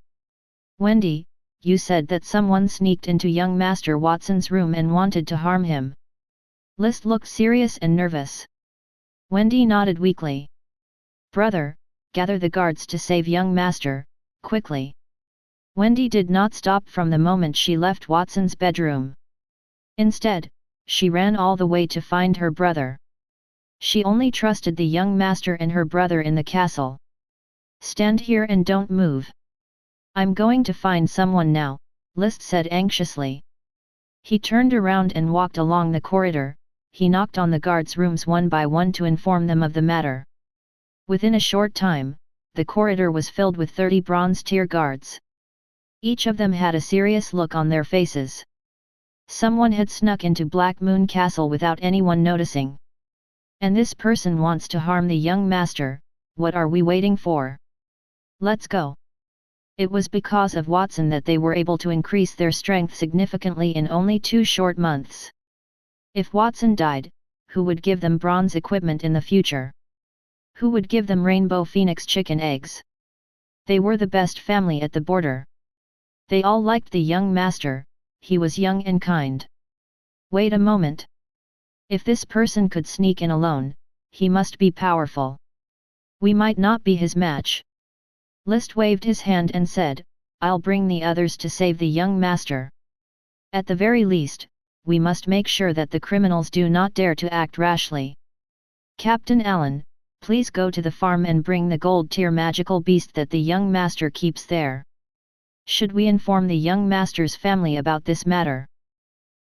Wendy, you said that someone sneaked into young Master Watson's room and wanted to harm him. List looked serious and nervous. Wendy nodded weakly. Brother, gather the guards to save young Master, quickly. Wendy did not stop from the moment she left Watson's bedroom. Instead, she ran all the way to find her brother. She only trusted the young Master and her brother in the castle. Stand here and don't move. I'm going to find someone now, List said anxiously. He turned around and walked along the corridor. He knocked on the guards' rooms one by one to inform them of the matter. Within a short time, the corridor was filled with 30 bronze tier guards. Each of them had a serious look on their faces. Someone had snuck into Black Moon Castle without anyone noticing. And this person wants to harm the young Master. What are we waiting for? Let's go. It was because of Watson that they were able to increase their strength significantly in only 2 short months. If Watson died, who would give them bronze equipment in the future? Who would give them rainbow phoenix chicken eggs? They were the best family at the border. They all liked the young Master. He was young and kind. Wait a moment. If this person could sneak in alone, he must be powerful. We might not be his match. List waved his hand and said, I'll bring the others to save the young Master. At the very least, we must make sure that the criminals do not dare to act rashly. Captain Allen, please go to the farm and bring the gold tier magical beast that the young Master keeps there. Should we inform the young Master's family about this matter?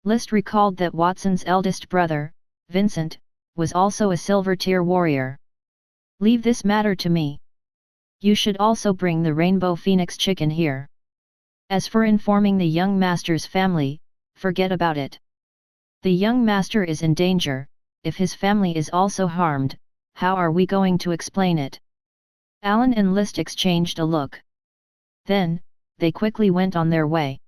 List recalled that Watson's eldest brother, Vincent, was also a silver tier warrior. Leave this matter to me. You should also bring the rainbow phoenix chicken here. As for informing the young Master's family, forget about it. The young Master is in danger. If his family is also harmed, how are we going to explain it? Allen and List exchanged a look. Then, they quickly went on their way.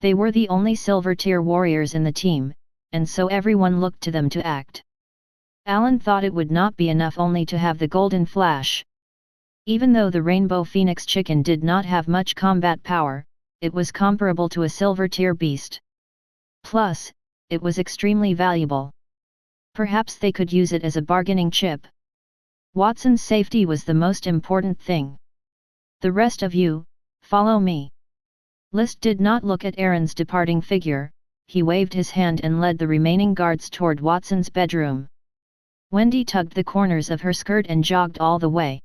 They were the only silver tier warriors in the team, and so everyone looked to them to act. Allen thought it would not be enough only to have the golden flash. Even though the rainbow phoenix chicken did not have much combat power, it was comparable to a silver tier beast. Plus, it was extremely valuable. Perhaps they could use it as a bargaining chip. Watson's safety was the most important thing. The rest of you, follow me. List did not look at Aaron's departing figure. He waved his hand and led the remaining guards toward Watson's bedroom. Wendy tugged the corners of her skirt and jogged all the way.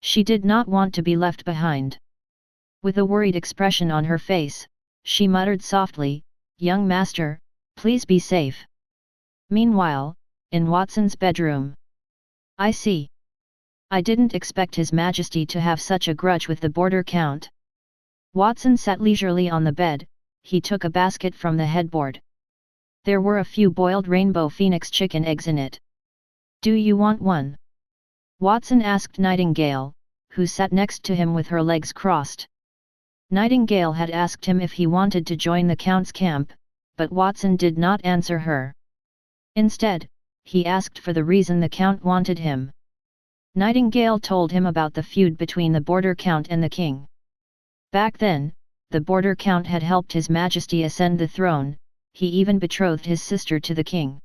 She did not want to be left behind. With a worried expression on her face, she muttered softly, Young Master, please be safe. Meanwhile, in Watson's bedroom. I see. I didn't expect His Majesty to have such a grudge with the Border Count. Watson sat leisurely on the bed. He took a basket from the headboard. There were a few boiled rainbow phoenix chicken eggs in it. Do you want one? Watson asked Nightingale, who sat next to him with her legs crossed. Nightingale had asked him if he wanted to join the Count's camp, but Watson did not answer her. Instead, he asked for the reason the Count wanted him. Nightingale told him about the feud between the Border Count and the King. Back then, the Border Count had helped His Majesty ascend the throne. He even betrothed his sister to the King.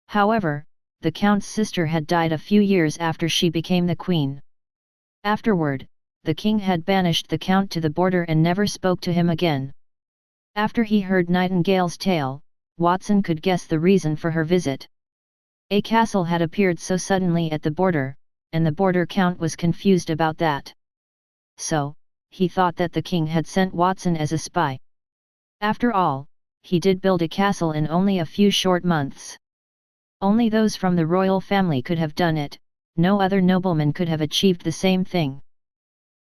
However, the Count's sister had died a few years after she became the Queen. Afterward, the King had banished the Count to the border and never spoke to him again. After he heard Nightingale's tale, Watson could guess the reason for her visit. A castle had appeared so suddenly at the border, and the Border Count was confused about that. So, he thought that the King had sent Watson as a spy. After all, he did build a castle in only a few short months. Only those from the royal family could have done it. No other nobleman could have achieved the same thing.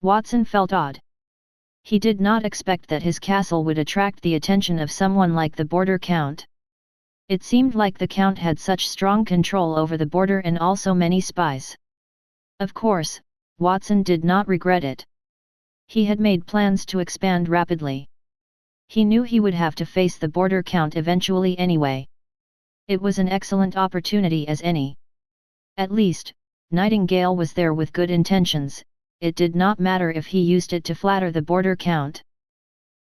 Watson felt odd. He did not expect that his castle would attract the attention of someone like the border count. It seemed like the count had such strong control over the border and also many spies. Of course, Watson did not regret it. He had made plans to expand rapidly. He knew he would have to face the border count eventually anyway. It was an excellent opportunity as any. At least, Nightingale was there with good intentions. It did not matter if he used it to flatter the border count.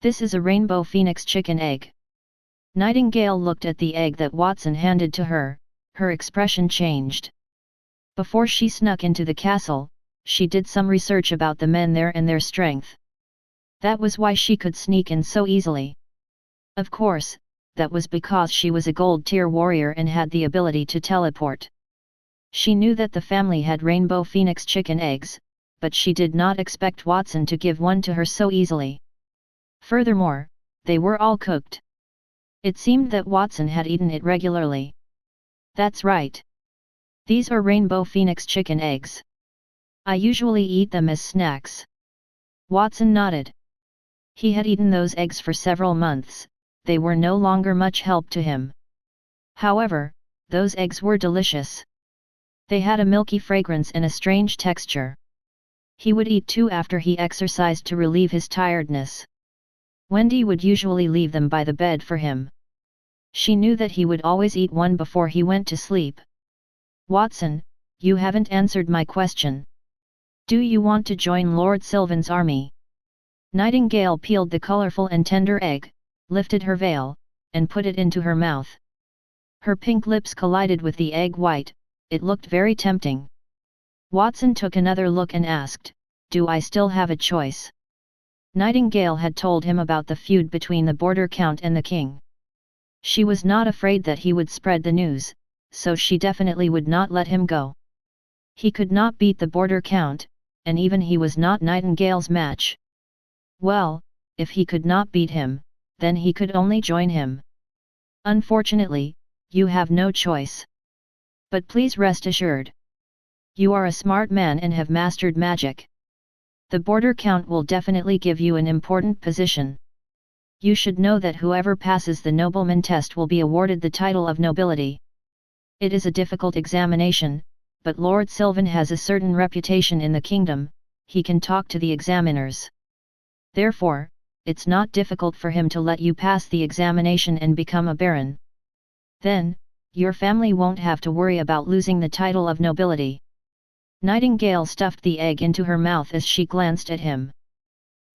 This is a rainbow phoenix chicken egg. Nightingale looked at the egg that Watson handed to her, her expression changed. Before she snuck into the castle, she did some research about the men there and their strength. That was why she could sneak in so easily. Of course, that was because she was a gold tier warrior and had the ability to teleport. She knew that the family had rainbow phoenix chicken eggs, but she did not expect Watson to give one to her so easily. Furthermore, they were all cooked. It seemed that Watson had eaten it regularly. That's right. These are rainbow phoenix chicken eggs. I usually eat them as snacks. Watson nodded. He had eaten those eggs for several months, they were no longer much help to him. However, those eggs were delicious. They had a milky fragrance and a strange texture. He would eat 2 after he exercised to relieve his tiredness. Wendy would usually leave them by the bed for him. She knew that he would always eat 1 before he went to sleep. Watson, you haven't answered my question. Do you want to join Lord Sylvan's army? Nightingale peeled the colorful and tender egg, lifted her veil, and put it into her mouth. Her pink lips collided with the egg white, it looked very tempting. Watson took another look and asked, "Do I still have a choice?" Nightingale had told him about the feud between the border count and the king. She was not afraid that he would spread the news, so she definitely would not let him go. He could not beat the border count, and even he was not Nightingale's match. Well, if he could not beat him, then he could only join him. Unfortunately, you have no choice. But please rest assured. You are a smart man and have mastered magic. The border count will definitely give you an important position. You should know that whoever passes the nobleman test will be awarded the title of nobility. It is a difficult examination, but Lord Sylvan has a certain reputation in the kingdom, he can talk to the examiners. Therefore, it's not difficult for him to let you pass the examination and become a baron. Then, your family won't have to worry about losing the title of nobility. Nightingale stuffed the egg into her mouth as she glanced at him.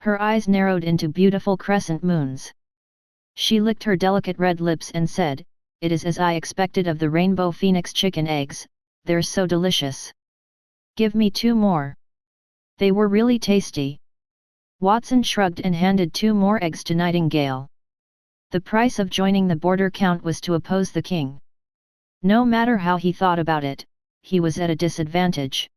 Her eyes narrowed into beautiful crescent moons. She licked her delicate red lips and said, "It is as I expected of the rainbow phoenix chicken eggs, they're so delicious. Give me 2 more. They were really tasty." Watson shrugged and handed 2 more eggs to Nightingale. The price of joining the border count was to oppose the king. No matter how he thought about it, he was at a disadvantage.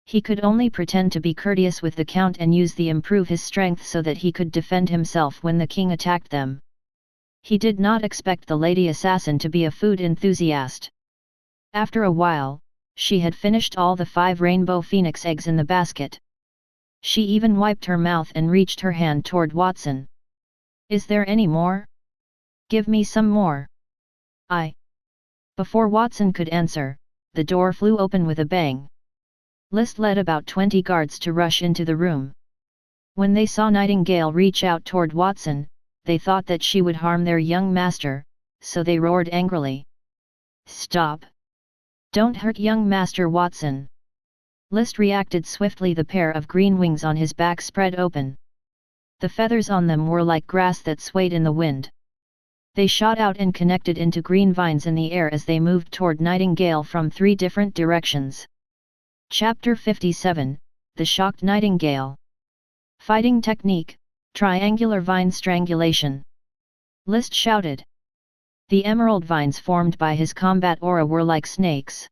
He could only pretend to be courteous with the count and use the improve his strength so that he could defend himself when the king attacked them. He did not expect the lady assassin to be a food enthusiast. After a while, she had finished all the 5 rainbow phoenix eggs in the basket. She even wiped her mouth and reached her hand toward Watson. "Is there any more? Give me some more." Before Watson could answer, the door flew open with a bang. List led about 20 guards to rush into the room. When they saw Nightingale reach out toward Watson, they thought that she would harm their young master, so they roared angrily. "Stop! Don't hurt young Master Watson!" List reacted swiftly. The pair of green wings on his back spread open. The feathers on them were like grass that swayed in the wind. They shot out and connected into green vines in the air as they moved toward Nightingale from 3 different directions. Chapter 57, The Shocked Nightingale. Fighting Technique, Triangular Vine Strangulation. List shouted. The emerald vines formed by his combat aura were like snakes.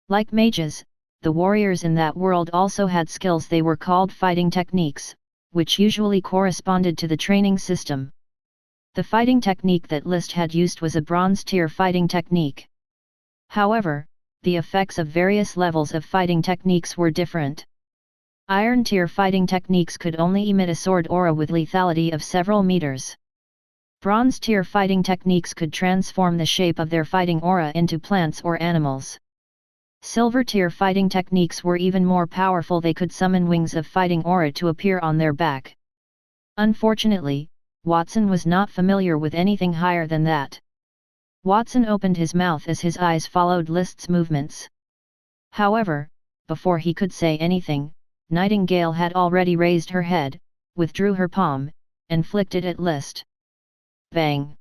Like mages, the warriors in that world also had skills they were called fighting techniques, which usually corresponded to the training system. The fighting technique that List had used was a bronze tier fighting technique. However, the effects of various levels of fighting techniques were different. Iron tier fighting techniques could only emit a sword aura with lethality of several meters. Bronze tier fighting techniques could transform the shape of their fighting aura into plants or animals. Silver tier fighting techniques were even more powerful. They could summon wings of fighting aura to appear on their back. Unfortunately, Watson was not familiar with anything higher than that. Watson opened his mouth as his eyes followed List's movements. However, before he could say anything, Nightingale had already raised her head, withdrew her palm, and flicked it at List. Bang!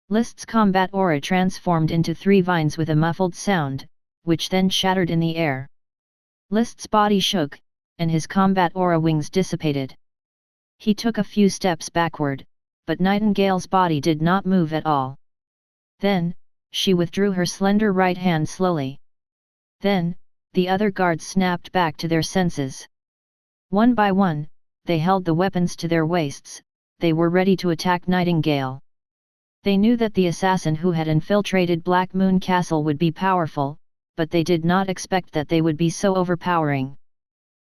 List's combat aura transformed into 3 vines with a muffled sound, which then shattered in the air. List's body shook, and his combat aura wings dissipated. He took a few steps backward, but Nightingale's body did not move at all. Then, she withdrew her slender right hand slowly. Then, the other guards snapped back to their senses. One by one, they held the weapons to their waists. They were ready to attack Nightingale. They knew that the assassin who had infiltrated Black Moon Castle would be powerful, but they did not expect that they would be so overpowering.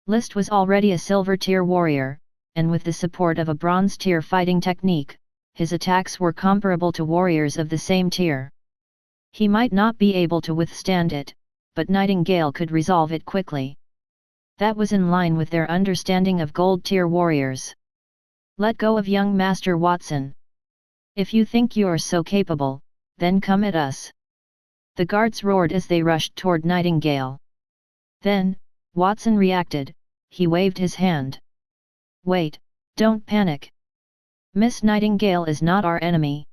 List was already a silver tier warrior, and with the support of a bronze tier fighting technique, his attacks were comparable to warriors of the same tier. He might not be able to withstand it, but Nightingale could resolve it quickly. That was in line with their understanding of gold tier warriors. Let go of young Master Watson. If you think you're so capable, then come at us. The guards roared as they rushed toward Nightingale. Then, Watson reacted. He waved his hand. Wait, don't panic. Miss Nightingale is not our enemy.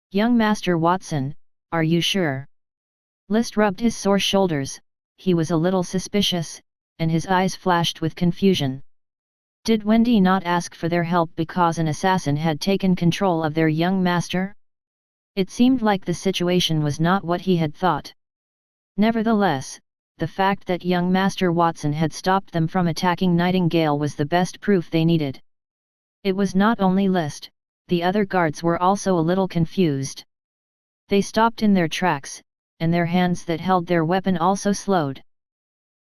Young Master Watson, are you sure? List rubbed his sore shoulders. He was a little suspicious, and his eyes flashed with confusion. Did Wendy not ask for their help because an assassin had taken control of their young master? It seemed like the situation was not what he had thought. Nevertheless, the fact that young Master Watson had stopped them from attacking Nightingale was the best proof they needed. It was not only List, the other guards were also a little confused. They stopped in their tracks, and their hands that held their weapon also slowed.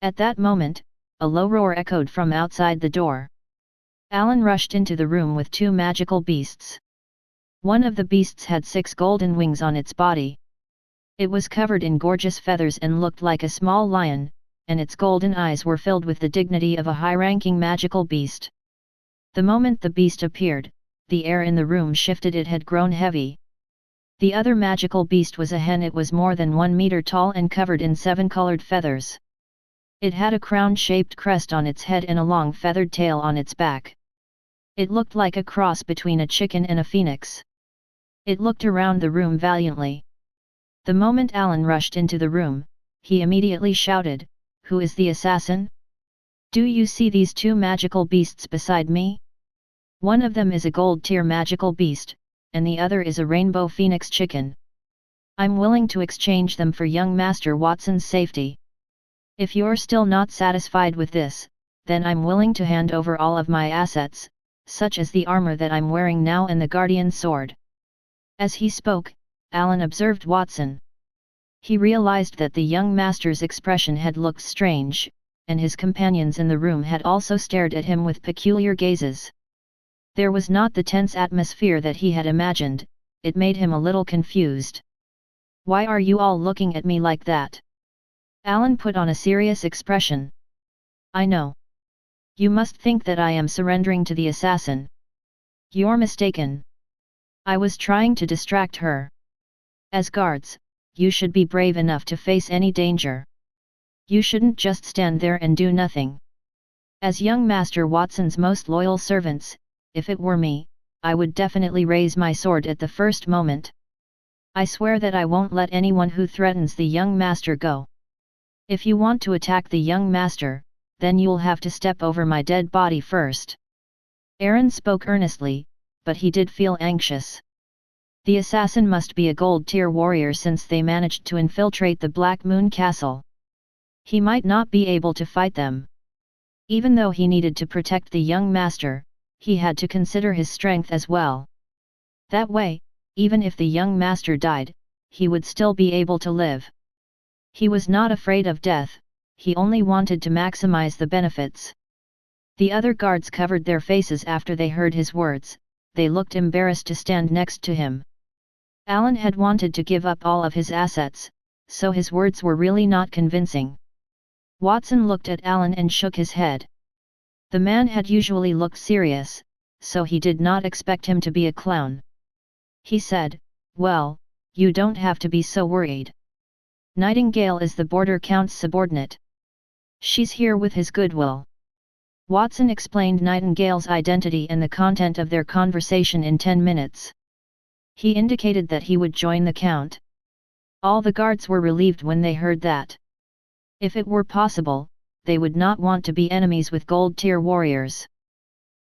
At that moment, a low roar echoed from outside the door. Alan rushed into the room with 2 magical beasts. One of the beasts had 6 golden wings on its body. It was covered in gorgeous feathers and looked like a small lion, and its golden eyes were filled with the dignity of a high-ranking magical beast. The moment the beast appeared, the air in the room shifted. It had grown heavy. The other magical beast was a hen. It was more than 1 meter tall and covered in 7 colored feathers. It had a crown-shaped crest on its head and a long feathered tail on its back. It looked like a cross between a chicken and a phoenix. It looked around the room valiantly. The moment Alan rushed into the room, he immediately shouted, "Who is the assassin? Do you see these 2 magical beasts beside me? One of them is a gold tier magical beast, and the other is a rainbow phoenix chicken. I'm willing to exchange them for young Master Watson's safety. If you're still not satisfied with this, then I'm willing to hand over all of my assets, such as the armor that I'm wearing now and the guardian sword." As he spoke, Alan observed Watson. He realized that the young master's expression had looked strange, and his companions in the room had also stared at him with peculiar gazes. There was not the tense atmosphere that he had imagined. It made him a little confused. "Why are you all looking at me like that?" Alan put on a serious expression. "I know. You must think that I am surrendering to the assassin. You're mistaken. I was trying to distract her. As guards, you should be brave enough to face any danger. You shouldn't just stand there and do nothing. As young Master Watson's most loyal servants, if it were me, I would definitely raise my sword at the first moment. I swear that I won't let anyone who threatens the young master go. If you want to attack the young master, then you'll have to step over my dead body first." Aaron spoke earnestly, but he did feel anxious. The assassin must be a gold tier warrior since they managed to infiltrate the Black Moon Castle. He might not be able to fight them. Even though he needed to protect the young master, he had to consider his strength as well. That way, even if the young master died, he would still be able to live. He was not afraid of death, he only wanted to maximize the benefits. The other guards covered their faces after they heard his words. They looked embarrassed to stand next to him. Alan had wanted to give up all of his assets, so his words were really not convincing. Watson looked at Alan and shook his head. The man had usually looked serious, so he did not expect him to be a clown. He said, "Well, you don't have to be so worried. Nightingale is the border count's subordinate. She's here with his goodwill." Watson explained Nightingale's identity and the content of their conversation in 10 minutes. He indicated that he would join the count. All the guards were relieved when they heard that. If it were possible, they would not want to be enemies with gold-tier warriors.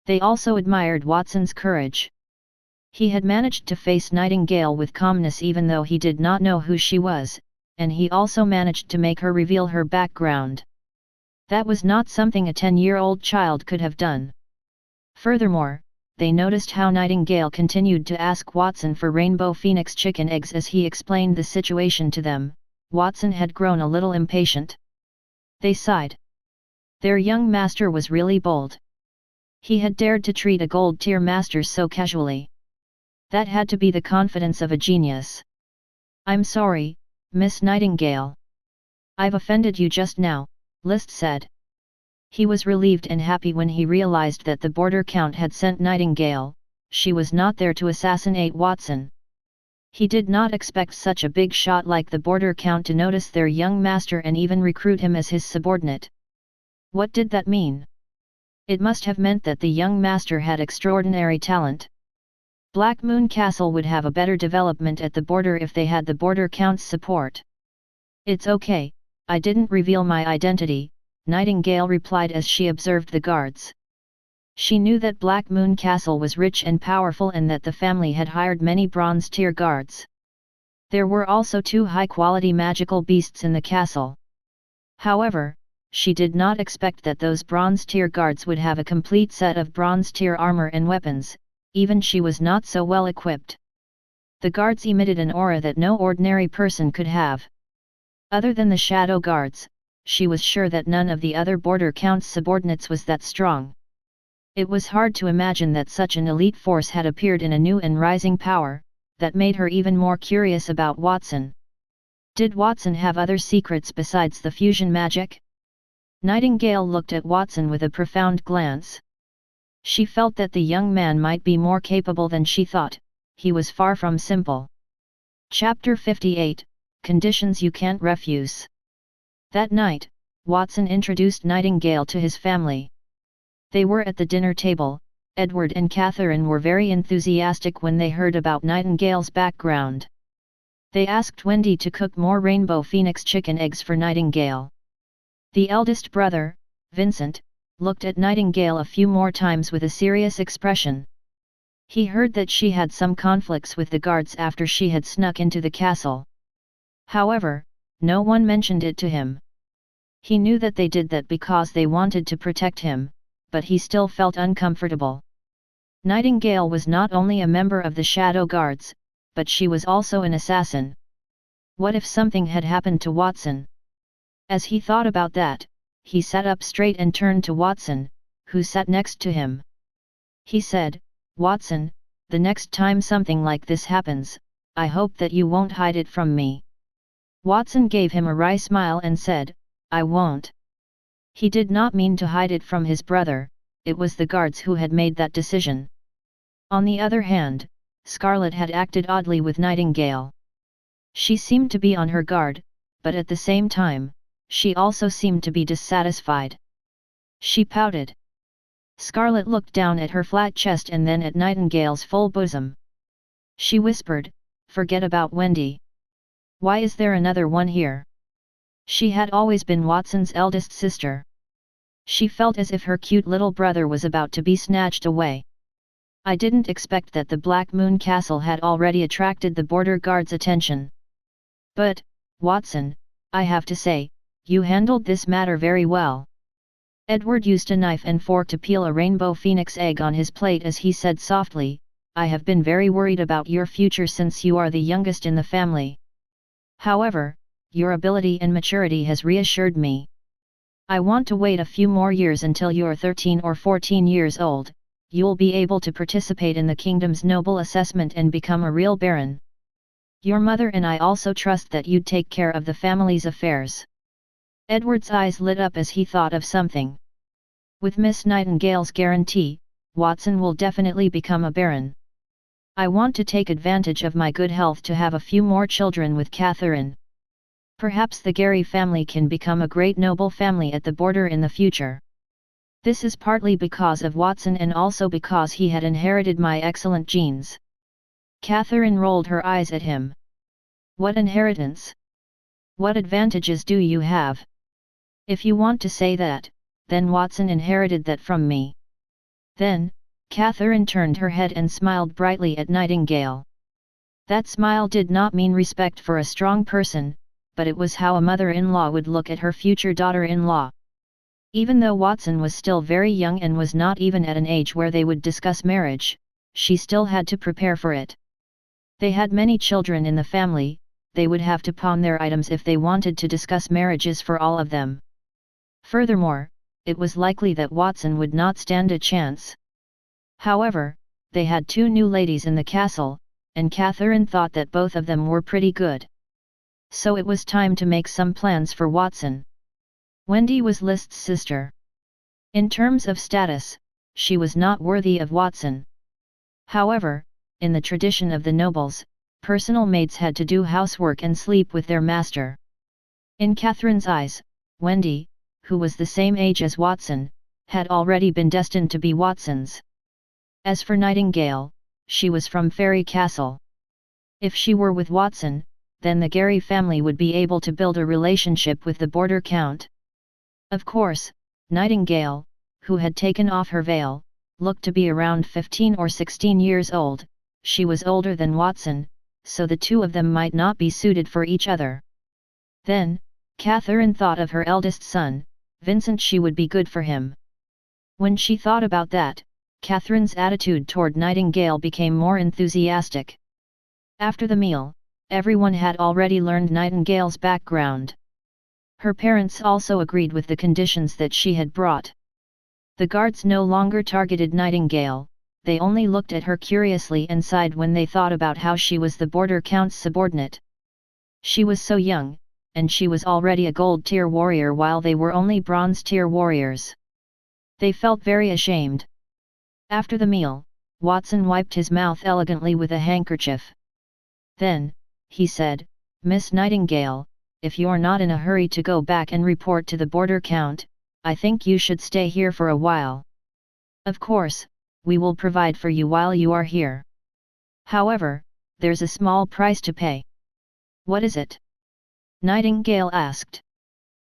They also admired Watson's courage. He had managed to face Nightingale with calmness even though he did not know who she was, and he also managed to make her reveal her background. That was not something a 10-year-old child could have done. Furthermore, they noticed how Nightingale continued to ask Watson for rainbow phoenix chicken eggs as he explained the situation to them. Watson had grown a little impatient. They sighed. Their young master was really bold. He had dared to treat a gold-tier master so casually. That had to be the confidence of a genius. "I'm sorry, Miss Nightingale. I've offended you just now," List said. He was relieved and happy when he realized that the border count had sent Nightingale. She was not there to assassinate Watson. He did not expect such a big shot like the border count to notice their young master and even recruit him as his subordinate. What did that mean? It must have meant that the young master had extraordinary talent. Black Moon Castle would have a better development at the border if they had the border count's support. "It's okay, I didn't reveal my identity," Nightingale replied as she observed the guards. She knew that Black Moon Castle was rich and powerful and that the family had hired many bronze-tier guards. There were also 2 high-quality magical beasts in the castle. However, she did not expect that those bronze-tier guards would have a complete set of bronze-tier armor and weapons. Even she was not so well equipped. The guards emitted an aura that no ordinary person could have. Other than the shadow guards, she was sure that none of the other border count's subordinates was that strong. It was hard to imagine that such an elite force had appeared in a new and rising power. That made her even more curious about Watson. Did Watson have other secrets besides the fusion magic? Nightingale looked at Watson with a profound glance. She felt that the young man might be more capable than she thought. He was far from simple. Chapter 58, Conditions You Can't Refuse. That night, Watson introduced Nightingale to his family. They were at the dinner table. Edward and Catherine were very enthusiastic when they heard about Nightingale's background. They asked Wendy to cook more rainbow phoenix chicken eggs for Nightingale. The eldest brother, Vincent, looked at Nightingale a few more times with a serious expression. He heard that she had some conflicts with the guards after she had snuck into the castle. However, no one mentioned it to him. He knew that they did that because they wanted to protect him, but he still felt uncomfortable. Nightingale was not only a member of the Shadow Guards, but she was also an assassin. What if something had happened to Watson? As he thought about that, he sat up straight and turned to Watson, who sat next to him. He said, "Watson, the next time something like this happens, I hope that you won't hide it from me." Watson gave him a wry smile and said, "I won't." He did not mean to hide it from his brother, it was the guards who had made that decision. On the other hand, Scarlet had acted oddly with Nightingale. She seemed to be on her guard, but at the same time, she also seemed to be dissatisfied. She pouted. Scarlet looked down at her flat chest and then at Nightingale's full bosom. She whispered, "Forget about Wendy. Why is there another one here?" She had always been Watson's eldest sister. She felt as if her cute little brother was about to be snatched away. "I didn't expect that the Black Moon Castle had already attracted the border guard's attention. But, Watson, I have to say, you handled this matter very well." Edward used a knife and fork to peel a rainbow phoenix egg on his plate as he said softly, "I have been very worried about your future since you are the youngest in the family. However, your ability and maturity has reassured me. I want to wait a few more years until you're 13 or 14 years old. You'll be able to participate in the kingdom's noble assessment and become a real baron. Your mother and I also trust that you'd take care of the family's affairs." Edward's eyes lit up as he thought of something. With Miss Nightingale's guarantee, Watson will definitely become a baron. I want to take advantage of my good health to have a few more children with Catherine. Perhaps the Gary family can become a great noble family at the border in the future. This is partly because of Watson and also because he had inherited my excellent genes. Catherine rolled her eyes at him. What inheritance? What advantages do you have? If you want to say that, then Watson inherited that from me. Then, Catherine turned her head and smiled brightly at Nightingale. That smile did not mean respect for a strong person, but it was how a mother-in-law would look at her future daughter-in-law. Even though Watson was still very young and was not even at an age where they would discuss marriage, she still had to prepare for it. They had many children in the family, they would have to pawn their items if they wanted to discuss marriages for all of them. Furthermore, it was likely that Watson would not stand a chance. However, they had two new ladies in the castle, and Catherine thought that both of them were pretty good. So it was time to make some plans for Watson. Wendy was List's sister. In terms of status, she was not worthy of Watson. However, in the tradition of the nobles, personal maids had to do housework and sleep with their master. In Catherine's eyes, Wendy, who was the same age as Watson, had already been destined to be Watson's. As for Nightingale, she was from Fairy Castle. If she were with Watson, then the Gary family would be able to build a relationship with the border count. Of course, Nightingale, who had taken off her veil, looked to be around 15 or 16 years old. She was older than Watson, so the two of them might not be suited for each other. Then, Catherine thought of her eldest son, Vincent. She would be good for him. When she thought about that, Catherine's attitude toward Nightingale became more enthusiastic. After the meal, everyone had already learned Nightingale's background. Her parents also agreed with the conditions that she had brought. The guards no longer targeted Nightingale, they only looked at her curiously and sighed when they thought about how she was the border count's subordinate. She was so young, and she was already a gold-tier warrior while they were only bronze-tier warriors. They felt very ashamed. After the meal, Watson wiped his mouth elegantly with a handkerchief. Then, he said, "Miss Nightingale, if you're not in a hurry to go back and report to the border count, I think you should stay here for a while. Of course, we will provide for you while you are here. However, there's a small price to pay." "What is it?" Nightingale asked.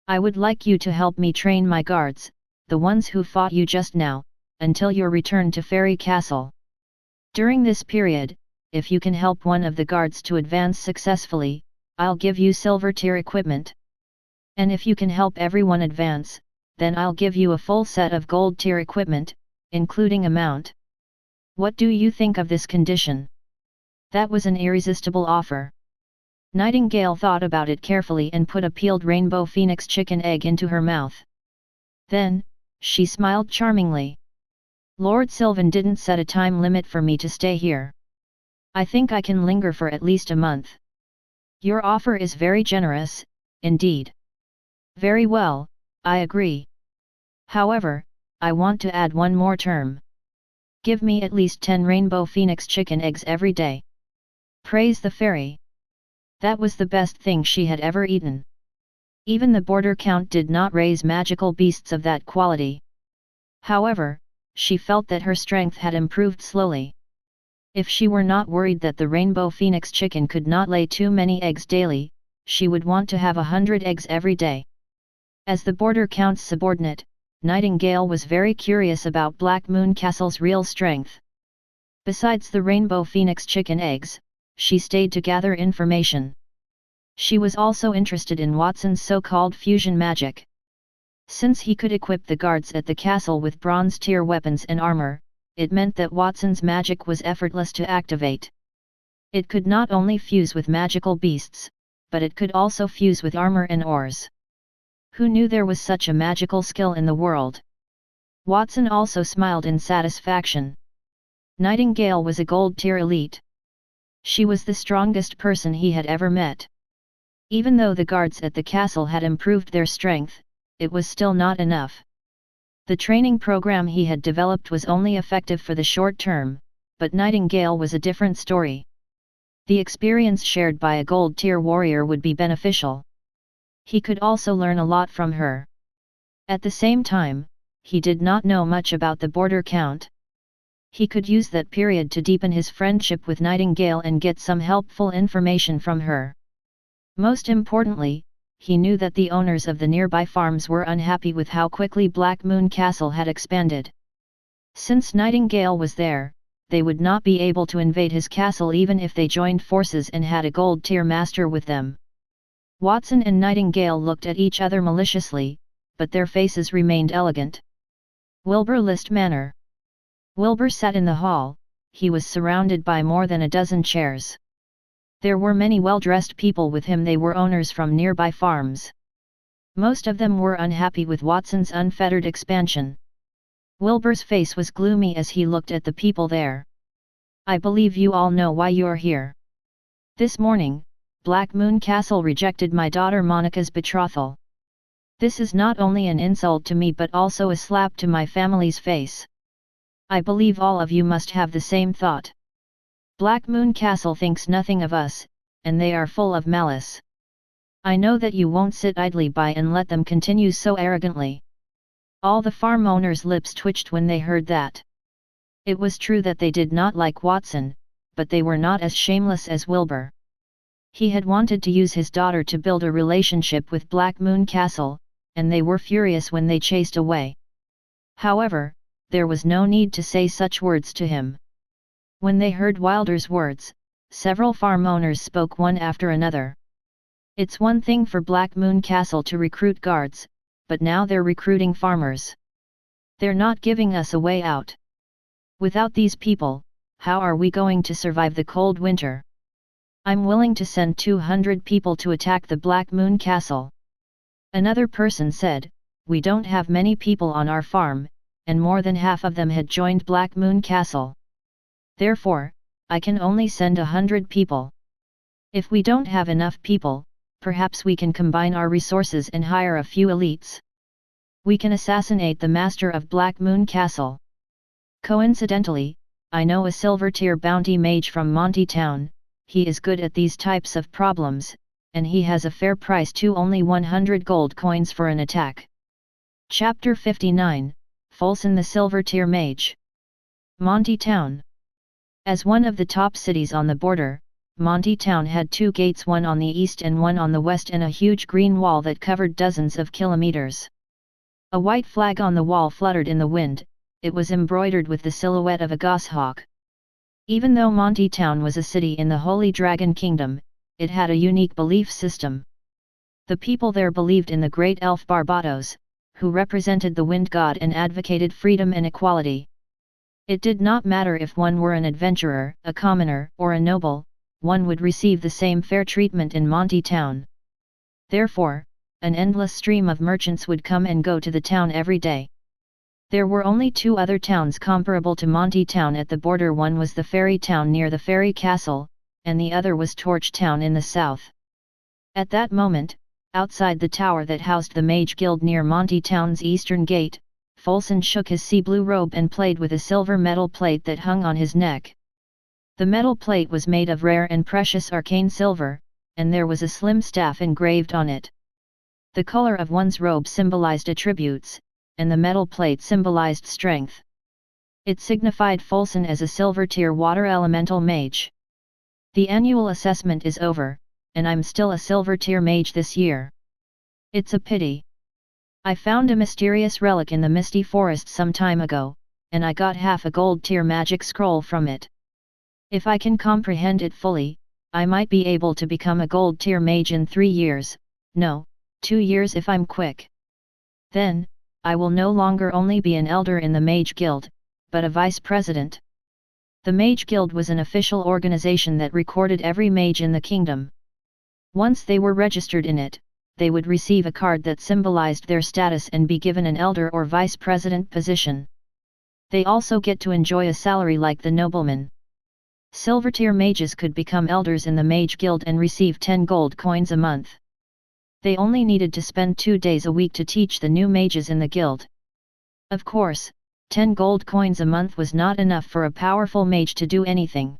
"I would like you to help me train my guards, the ones who fought you just now, until your return to Fairy Castle. During this period, if you can help one of the guards to advance successfully, I'll give you silver tier equipment. And if you can help everyone advance, then I'll give you a full set of gold tier equipment, including a mount. What do you think of this condition?" That was an irresistible offer. Nightingale thought about it carefully and put a peeled rainbow phoenix chicken egg into her mouth. Then, she smiled charmingly. "Lord Sylvan didn't set a time limit for me to stay here. I think I can linger for at least a month." "Your offer is very generous, indeed." "Very well, I agree. However, I want to add one more term. Give me at least 10 rainbow phoenix chicken eggs every day." Praise the fairy. That was the best thing she had ever eaten. Even the border count did not raise magical beasts of that quality. However, she felt that her strength had improved slowly. If she were not worried that the rainbow phoenix chicken could not lay too many eggs daily, she would want to have 100 eggs every day. As the border count's subordinate, Nightingale was very curious about Black Moon Castle's real strength. Besides the rainbow phoenix chicken eggs, she stayed to gather information. She was also interested in Watson's so-called fusion magic. Since he could equip the guards at the castle with bronze-tier weapons and armor, it meant that Watson's magic was effortless to activate. It could not only fuse with magical beasts, but it could also fuse with armor and ores. Who knew there was such a magical skill in the world? Watson also smiled in satisfaction. Nightingale was a gold-tier elite. She was the strongest person he had ever met. Even though the guards at the castle had improved their strength, it was still not enough. The training program he had developed was only effective for the short term, but Nightingale was a different story. The experience shared by a gold-tier warrior would be beneficial. He could also learn a lot from her. At the same time, he did not know much about the border count. He could use that period to deepen his friendship with Nightingale and get some helpful information from her. Most importantly, he knew that the owners of the nearby farms were unhappy with how quickly Black Moon Castle had expanded. Since Nightingale was there, they would not be able to invade his castle even if they joined forces and had a gold-tier master with them. Watson and Nightingale looked at each other maliciously, but their faces remained elegant. Wilbur List Manor. Wilbur sat in the hall. He was surrounded by more than a dozen chairs. There were many well-dressed people with him. They were owners from nearby farms. Most of them were unhappy with Watson's unfettered expansion. Wilbur's face was gloomy as he looked at the people there. "I believe you all know why you're here. This morning, Black Moon Castle rejected my daughter Monica's betrothal. This is not only an insult to me but also a slap to my family's face. I believe all of you must have the same thought. Black Moon Castle thinks nothing of us, and they are full of malice. I know that you won't sit idly by and let them continue so arrogantly." All the farm owners' lips twitched when they heard that. It was true that they did not like Watson, but they were not as shameless as Wilbur. He had wanted to use his daughter to build a relationship with Black Moon Castle, and they were furious when they chased away. However, there was no need to say such words to him. When they heard Wilder's words, several farm owners spoke one after another. "It's one thing for Black Moon Castle to recruit guards, but now they're recruiting farmers. They're not giving us a way out. Without these people, how are we going to survive the cold winter? I'm willing to send 200 people to attack the Black Moon Castle." Another person said, "We don't have many people on our farm, and more than half of them had joined Black Moon Castle. Therefore, I can only send 100 people. If we don't have enough people, perhaps we can combine our resources and hire a few elites. We can assassinate the master of Black Moon Castle. Coincidentally, I know a silver-tier bounty mage from Monty Town. He is good at these types of problems, and he has a fair price too, only 100 gold coins for an attack." Chapter 59, Folson the Silver-Tier Mage. Monty Town. As one of the top cities on the border, Monty Town had two gates, one on the east and one on the west, and a huge green wall that covered dozens of kilometers. A white flag on the wall fluttered in the wind. It was embroidered with the silhouette of a goshawk. Even though Monty Town was a city in the Holy Dragon Kingdom, it had a unique belief system. The people there believed in the great elf Barbados, who represented the wind god and advocated freedom and equality. It did not matter if one were an adventurer, a commoner, or a noble, one would receive the same fair treatment in Monty Town. Therefore, an endless stream of merchants would come and go to the town every day. There were only two other towns comparable to Monty Town at the border. One was the Fairy Town near the Fairy Castle, and the other was Torch Town in the south. At that moment, outside the tower that housed the Mage Guild near Monty Town's eastern gate, Folson shook his sea blue robe and played with a silver metal plate that hung on his neck. The metal plate was made of rare and precious arcane silver, and there was a slim staff engraved on it. The color of one's robe symbolized attributes, and the metal plate symbolized strength. It signified Folson as a silver-tier water elemental mage. "The annual assessment is over, and I'm still a silver-tier mage this year. It's a pity. I found a mysterious relic in the misty forest some time ago, and I got half a gold-tier magic scroll from it. If I can comprehend it fully, I might be able to become a gold-tier mage in 3 years, no, 2 years if I'm quick. Then, I will no longer only be an elder in the Mage Guild, but a vice president." The Mage Guild was an official organization that recorded every mage in the kingdom. Once they were registered in it, they would receive a card that symbolized their status and be given an elder or vice president position. They also get to enjoy a salary like the nobleman. Silver tier mages could become elders in the Mage Guild and receive 10 gold coins a month. They only needed to spend 2 days a week to teach the new mages in the guild. Of course, 10 gold coins a month was not enough for a powerful mage to do anything.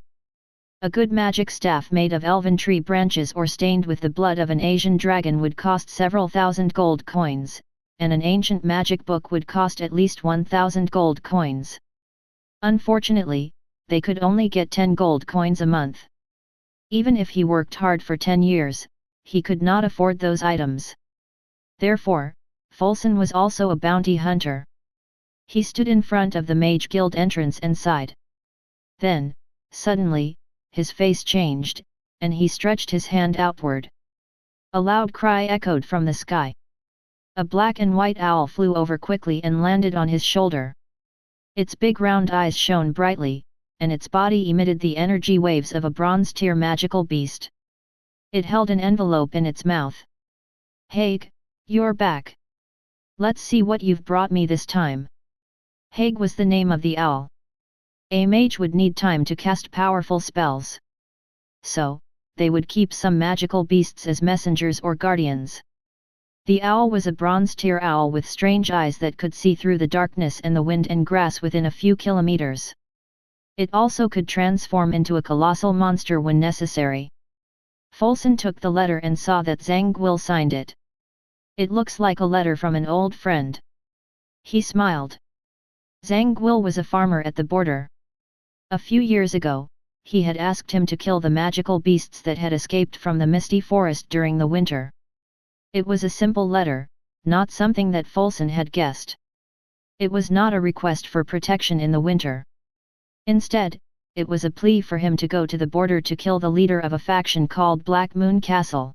A good magic staff made of elven tree branches or stained with the blood of an Asian dragon would cost several thousand gold coins, and an ancient magic book would cost at least 1,000 gold coins. Unfortunately, they could only get 10 gold coins a month. Even if he worked hard for 10 years, he could not afford those items. Therefore, Folson was also a bounty hunter. He stood in front of the Mage Guild entrance and sighed. Then, suddenly, his face changed, and he stretched his hand outward. A loud cry echoed from the sky. A black and white owl flew over quickly and landed on his shoulder. Its big round eyes shone brightly, and its body emitted the energy waves of a bronze-tier magical beast. It held an envelope in its mouth. "Haig, you're back. Let's see what you've brought me this time." Haig was the name of the owl. A mage would need time to cast powerful spells. So, they would keep some magical beasts as messengers or guardians. The owl was a bronze-tier owl with strange eyes that could see through the darkness and the wind and grass within a few kilometers. It also could transform into a colossal monster when necessary. Folson took the letter and saw that Zhang Guil signed it. "It looks like a letter from an old friend." He smiled. Zhang Guil was a farmer at the border. A few years ago, he had asked him to kill the magical beasts that had escaped from the misty forest during the winter. It was a simple letter, not something that Folson had guessed. It was not a request for protection in the winter. Instead, it was a plea for him to go to the border to kill the leader of a faction called Black Moon Castle.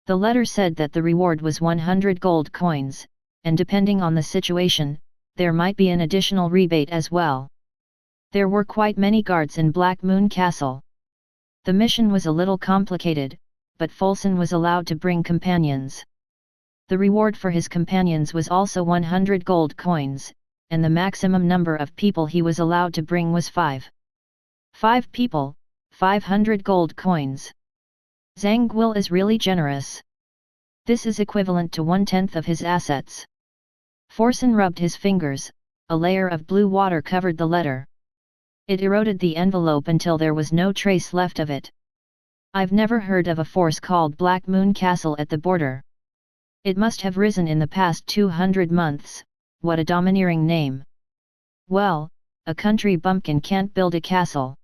The letter said that the reward was 100 gold coins, and depending on the situation, there might be an additional rebate as well. There were quite many guards in Black Moon Castle. The mission was a little complicated, but Folson was allowed to bring companions. The reward for his companions was also 100 gold coins, and the maximum number of people he was allowed to bring was 5. 5 people, 500 gold coins. Zhang Guil is really generous. This is equivalent to 1/10 of his assets. Folson rubbed his fingers, a layer of blue water covered the letter. It eroded the envelope until there was no trace left of it. "I've never heard of a force called Black Moon Castle at the border. It must have risen in the past 200 months, what a domineering name. Well, a country bumpkin can't build a castle.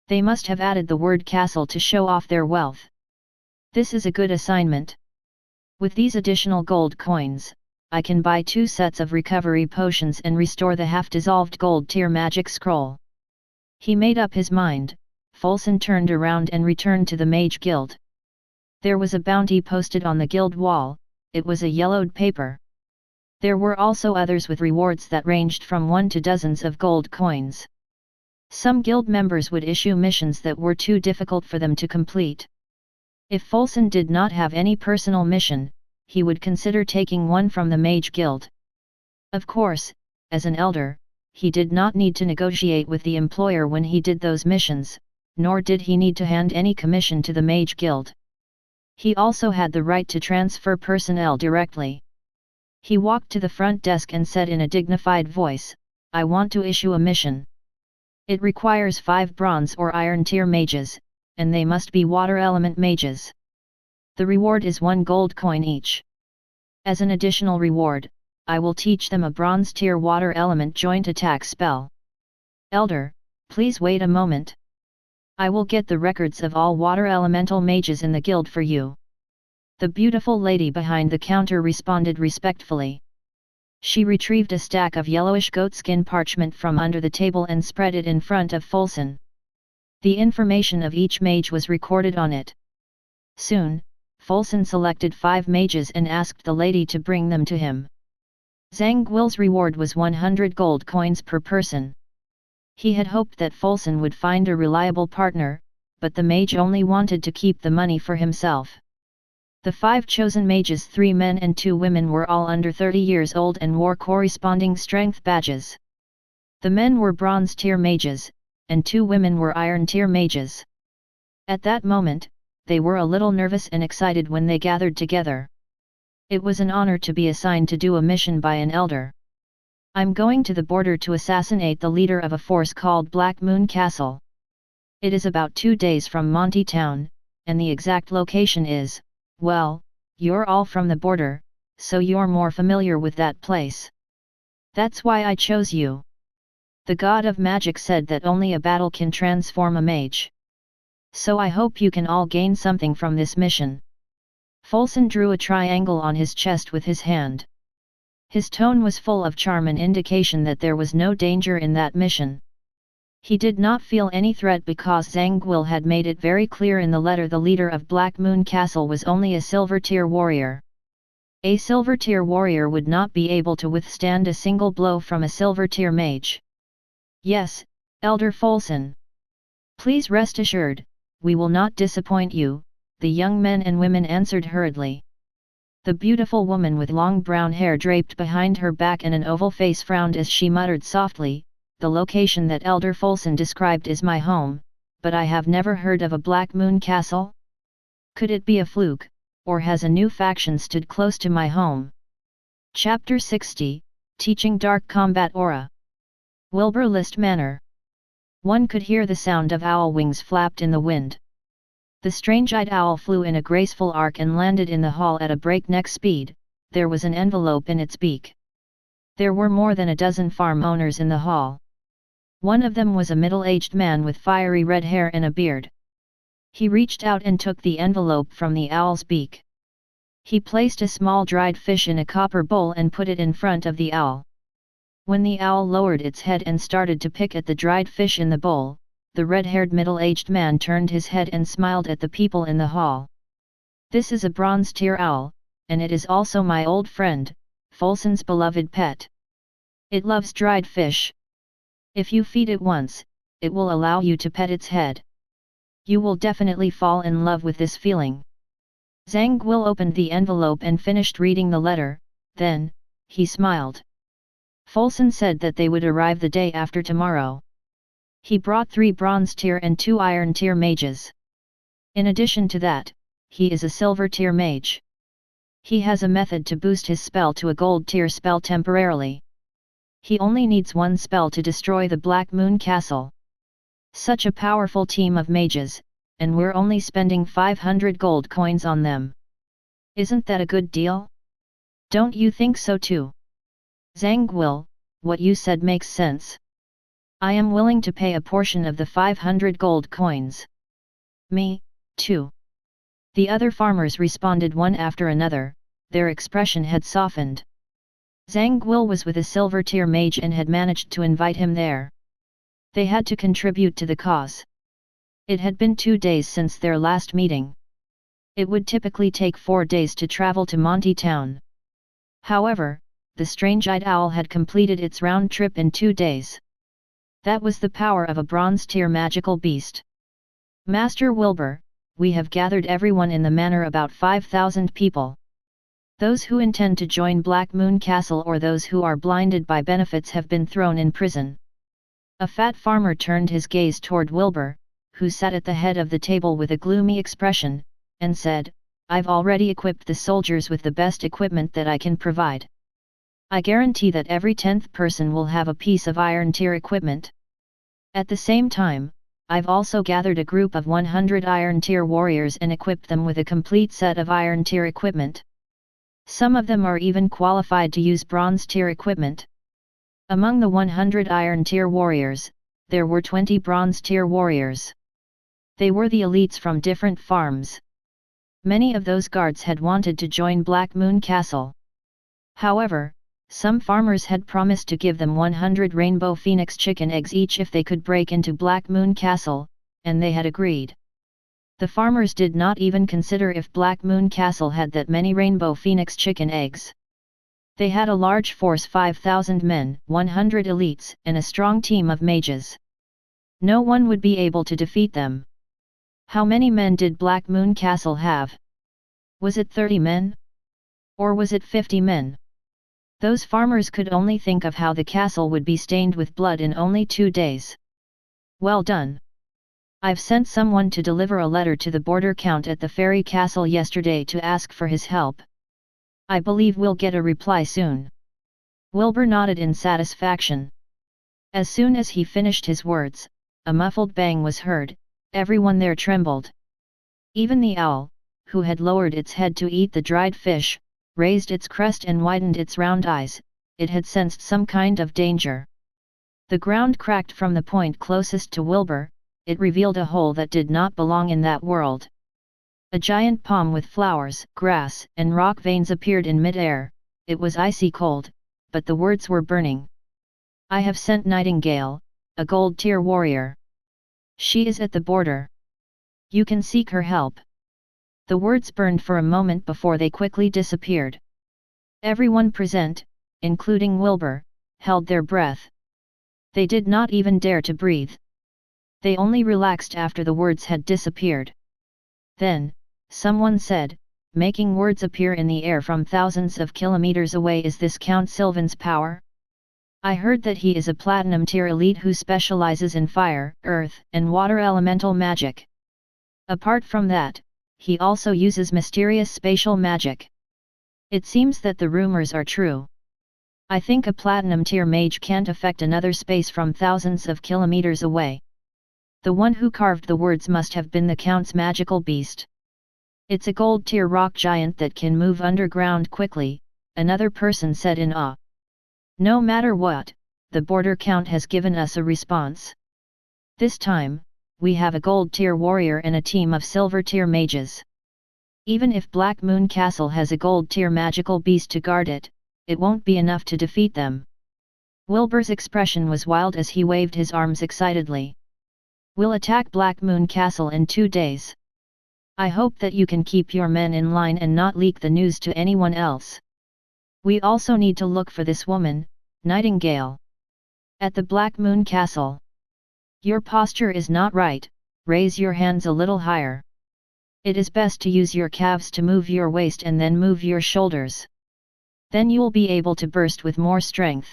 They must have added the word castle to show off their wealth. This is a good assignment. With these additional gold coins, I can buy 2 sets of recovery potions and restore the half-dissolved gold tier magic scroll." He made up his mind. Folson turned around and returned to the Mage Guild. There was a bounty posted on the guild wall. It was a yellowed paper. There were also others with rewards that ranged from 1 to dozens of gold coins. Some guild members would issue missions that were too difficult for them to complete. If Folson did not have any personal mission, he would consider taking one from the Mage Guild. Of course, as an elder, he did not need to negotiate with the employer when he did those missions, nor did he need to hand any commission to the Mage Guild. He also had the right to transfer personnel directly. He walked to the front desk and said in a dignified voice, "I want to issue a mission. It requires 5 bronze or iron tier mages, and they must be water element mages. The reward is 1 gold coin each. As an additional reward, I will teach them a bronze tier water element joint attack spell. Elder, please wait a moment. I will get the records of all water elemental mages in the guild for you." The beautiful lady behind the counter responded respectfully. She retrieved a stack of yellowish goatskin parchment from under the table and spread it in front of Folson. The information of each mage was recorded on it. Soon, Folson selected 5 mages and asked the lady to bring them to him. Zhang Guil's reward was 100 gold coins per person. He had hoped that Folson would find a reliable partner, but the mage only wanted to keep the money for himself. The 5 chosen mages, 3 men and 2 women, were all under 30 years old and wore corresponding strength badges. The men were bronze tier mages, and 2 women were iron tier mages. At that moment, they were a little nervous and excited when they gathered together. It was an honor to be assigned to do a mission by an elder. I'm going to the border to assassinate the leader of a force called Black Moon Castle. It is about 2 days from Monty Town, and the exact location is, well, you're all from the border, so you're more familiar with that place. That's why I chose you. The god of magic said that only a battle can transform a mage. So I hope you can all gain something from this mission. Folson drew a triangle on his chest with his hand. His tone was full of charm, an indication that there was no danger in that mission. He did not feel any threat because Zangwill had made it very clear in the letter the leader of Black Moon Castle was only a silver tier warrior. A silver tier warrior would not be able to withstand a single blow from a silver tier mage. Yes, Elder Folson. Please rest assured, we will not disappoint you, the young men and women answered hurriedly. The beautiful woman with long brown hair draped behind her back and an oval face frowned as she muttered softly, "The location that Elder Folson described is my home, but I have never heard of a Black Moon Castle? Could it be a fluke, or has a new faction stood close to my home?" Chapter 60, Teaching Dark Combat Aura. Wilbur List Manor. One could hear the sound of owl wings flapped in the wind. The strange-eyed owl flew in a graceful arc and landed in the hall at a breakneck speed. There was an envelope in its beak. There were more than a dozen farm owners in the hall. One of them was a middle-aged man with fiery red hair and a beard. He reached out and took the envelope from the owl's beak. He placed a small dried fish in a copper bowl and put it in front of the owl. When the owl lowered its head and started to pick at the dried fish in the bowl, the red-haired middle-aged man turned his head and smiled at the people in the hall. "This is a bronze tier owl, and it is also my old friend, Folson's beloved pet. It loves dried fish. If you feed it once, it will allow you to pet its head. You will definitely fall in love with this feeling." Zangwill opened the envelope and finished reading the letter, then, he smiled. Folson said that they would arrive the day after tomorrow. He brought 3 bronze tier and 2 iron tier mages. In addition to that, he is a silver tier mage. He has a method to boost his spell to a gold tier spell temporarily. He only needs 1 spell to destroy the Black Moon Castle. Such a powerful team of mages, and we're only spending 500 gold coins on them. Isn't that a good deal? Don't you think so too? Zangwill, what you said makes sense. I am willing to pay a portion of the 500 gold coins. Me, too. The other farmers responded one after another, their expression had softened. Zangwill was with a silver tier mage and had managed to invite him there. They had to contribute to the cause. It had been 2 days since their last meeting. It would typically take 4 days to travel to Monty Town. However, the strange-eyed owl had completed its round trip in 2 days. That was the power of a bronze tier magical beast. "Master Wilbur, we have gathered everyone in the manor, about 5,000 people. Those who intend to join Black Moon Castle or those who are blinded by benefits have been thrown in prison." A fat farmer turned his gaze toward Wilbur, who sat at the head of the table with a gloomy expression, and said, "I've already equipped the soldiers with the best equipment that I can provide. I guarantee that every 10th person will have a piece of iron tier equipment. At the same time, I've also gathered a group of 100 iron tier warriors and equipped them with a complete set of iron tier equipment. Some of them are even qualified to use bronze tier equipment. Among the 100 iron tier warriors, there were 20 bronze tier warriors. They were the elites from different farms. Many of those guards had wanted to join Black Moon Castle. However, some farmers had promised to give them 100 rainbow phoenix chicken eggs each if they could break into Black Moon Castle, and they had agreed. The farmers did not even consider if Black Moon Castle had that many rainbow phoenix chicken eggs. They had a large force, 5,000 men, 100 elites, and a strong team of mages. No one would be able to defeat them. How many men did Black Moon Castle have? Was it 30 men? Or was it 50 men? Those farmers could only think of how the castle would be stained with blood in only 2 days. Well done. I've sent someone to deliver a letter to the border count at the fairy castle yesterday to ask for his help. I believe we'll get a reply soon. Wilbur nodded in satisfaction. As soon as he finished his words, a muffled bang was heard. Everyone there trembled. Even the owl, who had lowered its head to eat the dried fish, raised its crest and widened its round eyes. It had sensed some kind of danger. The ground cracked from the point closest to Wilbur. It revealed a hole that did not belong in that world. A giant palm with flowers, grass, and rock veins appeared in mid-air. It was icy cold, but the words were burning. I have sent Nightingale, a gold-tier warrior. She is at the border. You can seek her help. The words burned for a moment before they quickly disappeared. Everyone present, including Wilbur, held their breath. They did not even dare to breathe. They only relaxed after the words had disappeared. Then, someone said, making words appear in the air from thousands of kilometers away, is this Count Sylvan's power? I heard that he is a platinum tier elite who specializes in fire, earth, and water elemental magic. Apart from that, he also uses mysterious spatial magic. It seems that the rumors are true. I think a platinum tier mage can't affect another space from thousands of kilometers away. The one who carved the words must have been the Count's magical beast. It's a gold tier rock giant that can move underground quickly, another person said in awe. No matter what, the border count has given us a response. This time, we have a gold tier warrior and a team of silver tier mages. Even if Black Moon Castle has a gold tier magical beast to guard it, it won't be enough to defeat them. Wilbur's expression was wild as he waved his arms excitedly. We'll attack Black Moon Castle in 2 days. I hope that you can keep your men in line and not leak the news to anyone else. We also need to look for this woman, Nightingale. At the Black Moon Castle. Your posture is not right, raise your hands a little higher. It is best to use your calves to move your waist and then move your shoulders. Then you'll be able to burst with more strength.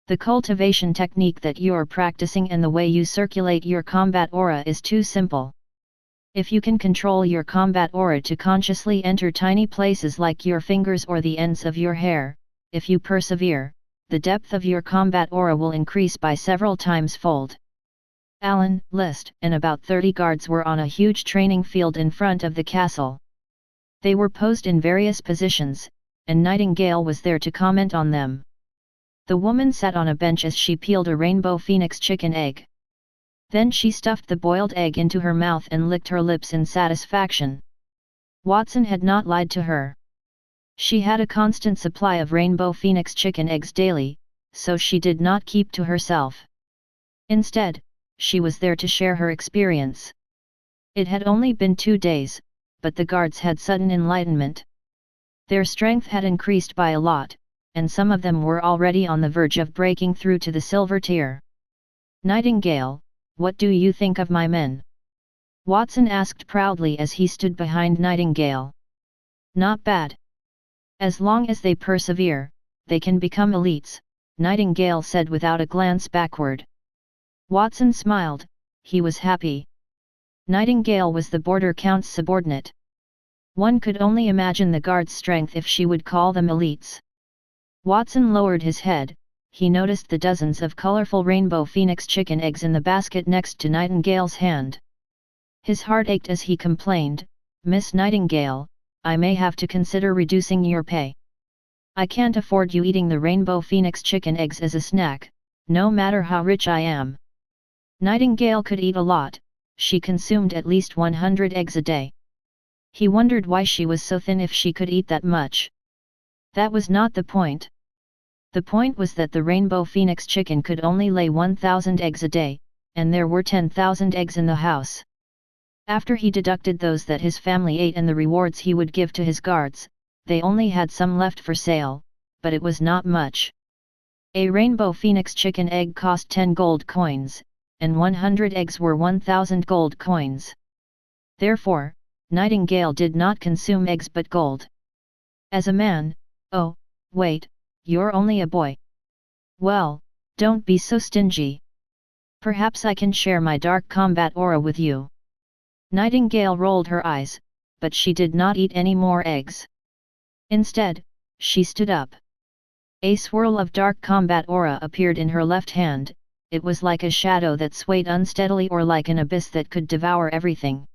The cultivation technique that you're practicing and the way you circulate your combat aura is too simple. If you can control your combat aura to consciously enter tiny places like your fingers or the ends of your hair, if you persevere, the depth of your combat aura will increase by several times fold. Alan, List, and about 30 guards were on a huge training field in front of the castle. They were posed in various positions, and Nightingale was there to comment on them. The woman sat on a bench as she peeled a rainbow phoenix chicken egg. Then she stuffed the boiled egg into her mouth and licked her lips in satisfaction. Watson had not lied to her. She had a constant supply of rainbow phoenix chicken eggs daily, so she did not keep to herself. Instead, she was there to share her experience. It had only been 2 days, but the guards had sudden enlightenment. Their strength had increased by a lot, and some of them were already on the verge of breaking through to the silver tier. Nightingale, what do you think of my men? Watson asked proudly as he stood behind Nightingale. Not bad. As long as they persevere, they can become elites, Nightingale said without a glance backward. Watson smiled, he was happy. Nightingale was the border count's subordinate. One could only imagine the guard's strength if she would call them elites. Watson lowered his head. He noticed the dozens of colorful rainbow phoenix chicken eggs in the basket next to Nightingale's hand. His heart ached as he complained, Miss Nightingale, I may have to consider reducing your pay. I can't afford you eating the rainbow phoenix chicken eggs as a snack, no matter how rich I am. Nightingale could eat a lot, she consumed at least 100 eggs a day. He wondered why she was so thin if she could eat that much. That was not the point. The point was that the rainbow phoenix chicken could only lay 1,000 eggs a day, and there were 10,000 eggs in the house. After he deducted those that his family ate and the rewards he would give to his guards, they only had some left for sale, but it was not much. A rainbow phoenix chicken egg cost 10 gold coins, and 100 eggs were 1,000 gold coins. Therefore, Nightingale did not consume eggs but gold. As a man, oh, wait, you're only a boy. Well, don't be so stingy. Perhaps I can share my dark combat aura with you. Nightingale rolled her eyes, but she did not eat any more eggs. Instead, she stood up. A swirl of dark combat aura appeared in her left hand. It was like a shadow that swayed unsteadily or like an abyss that could devour everything.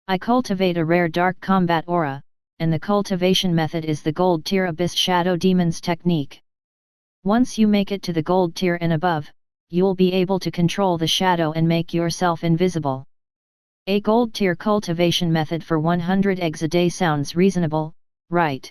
I cultivate a rare dark combat aura, and the cultivation method is the gold tier Abyss Shadow Demons technique. Once you make it to the gold tier and above, you'll be able to control the shadow and make yourself invisible. A gold tier cultivation method for 100 eggs a day sounds reasonable, right?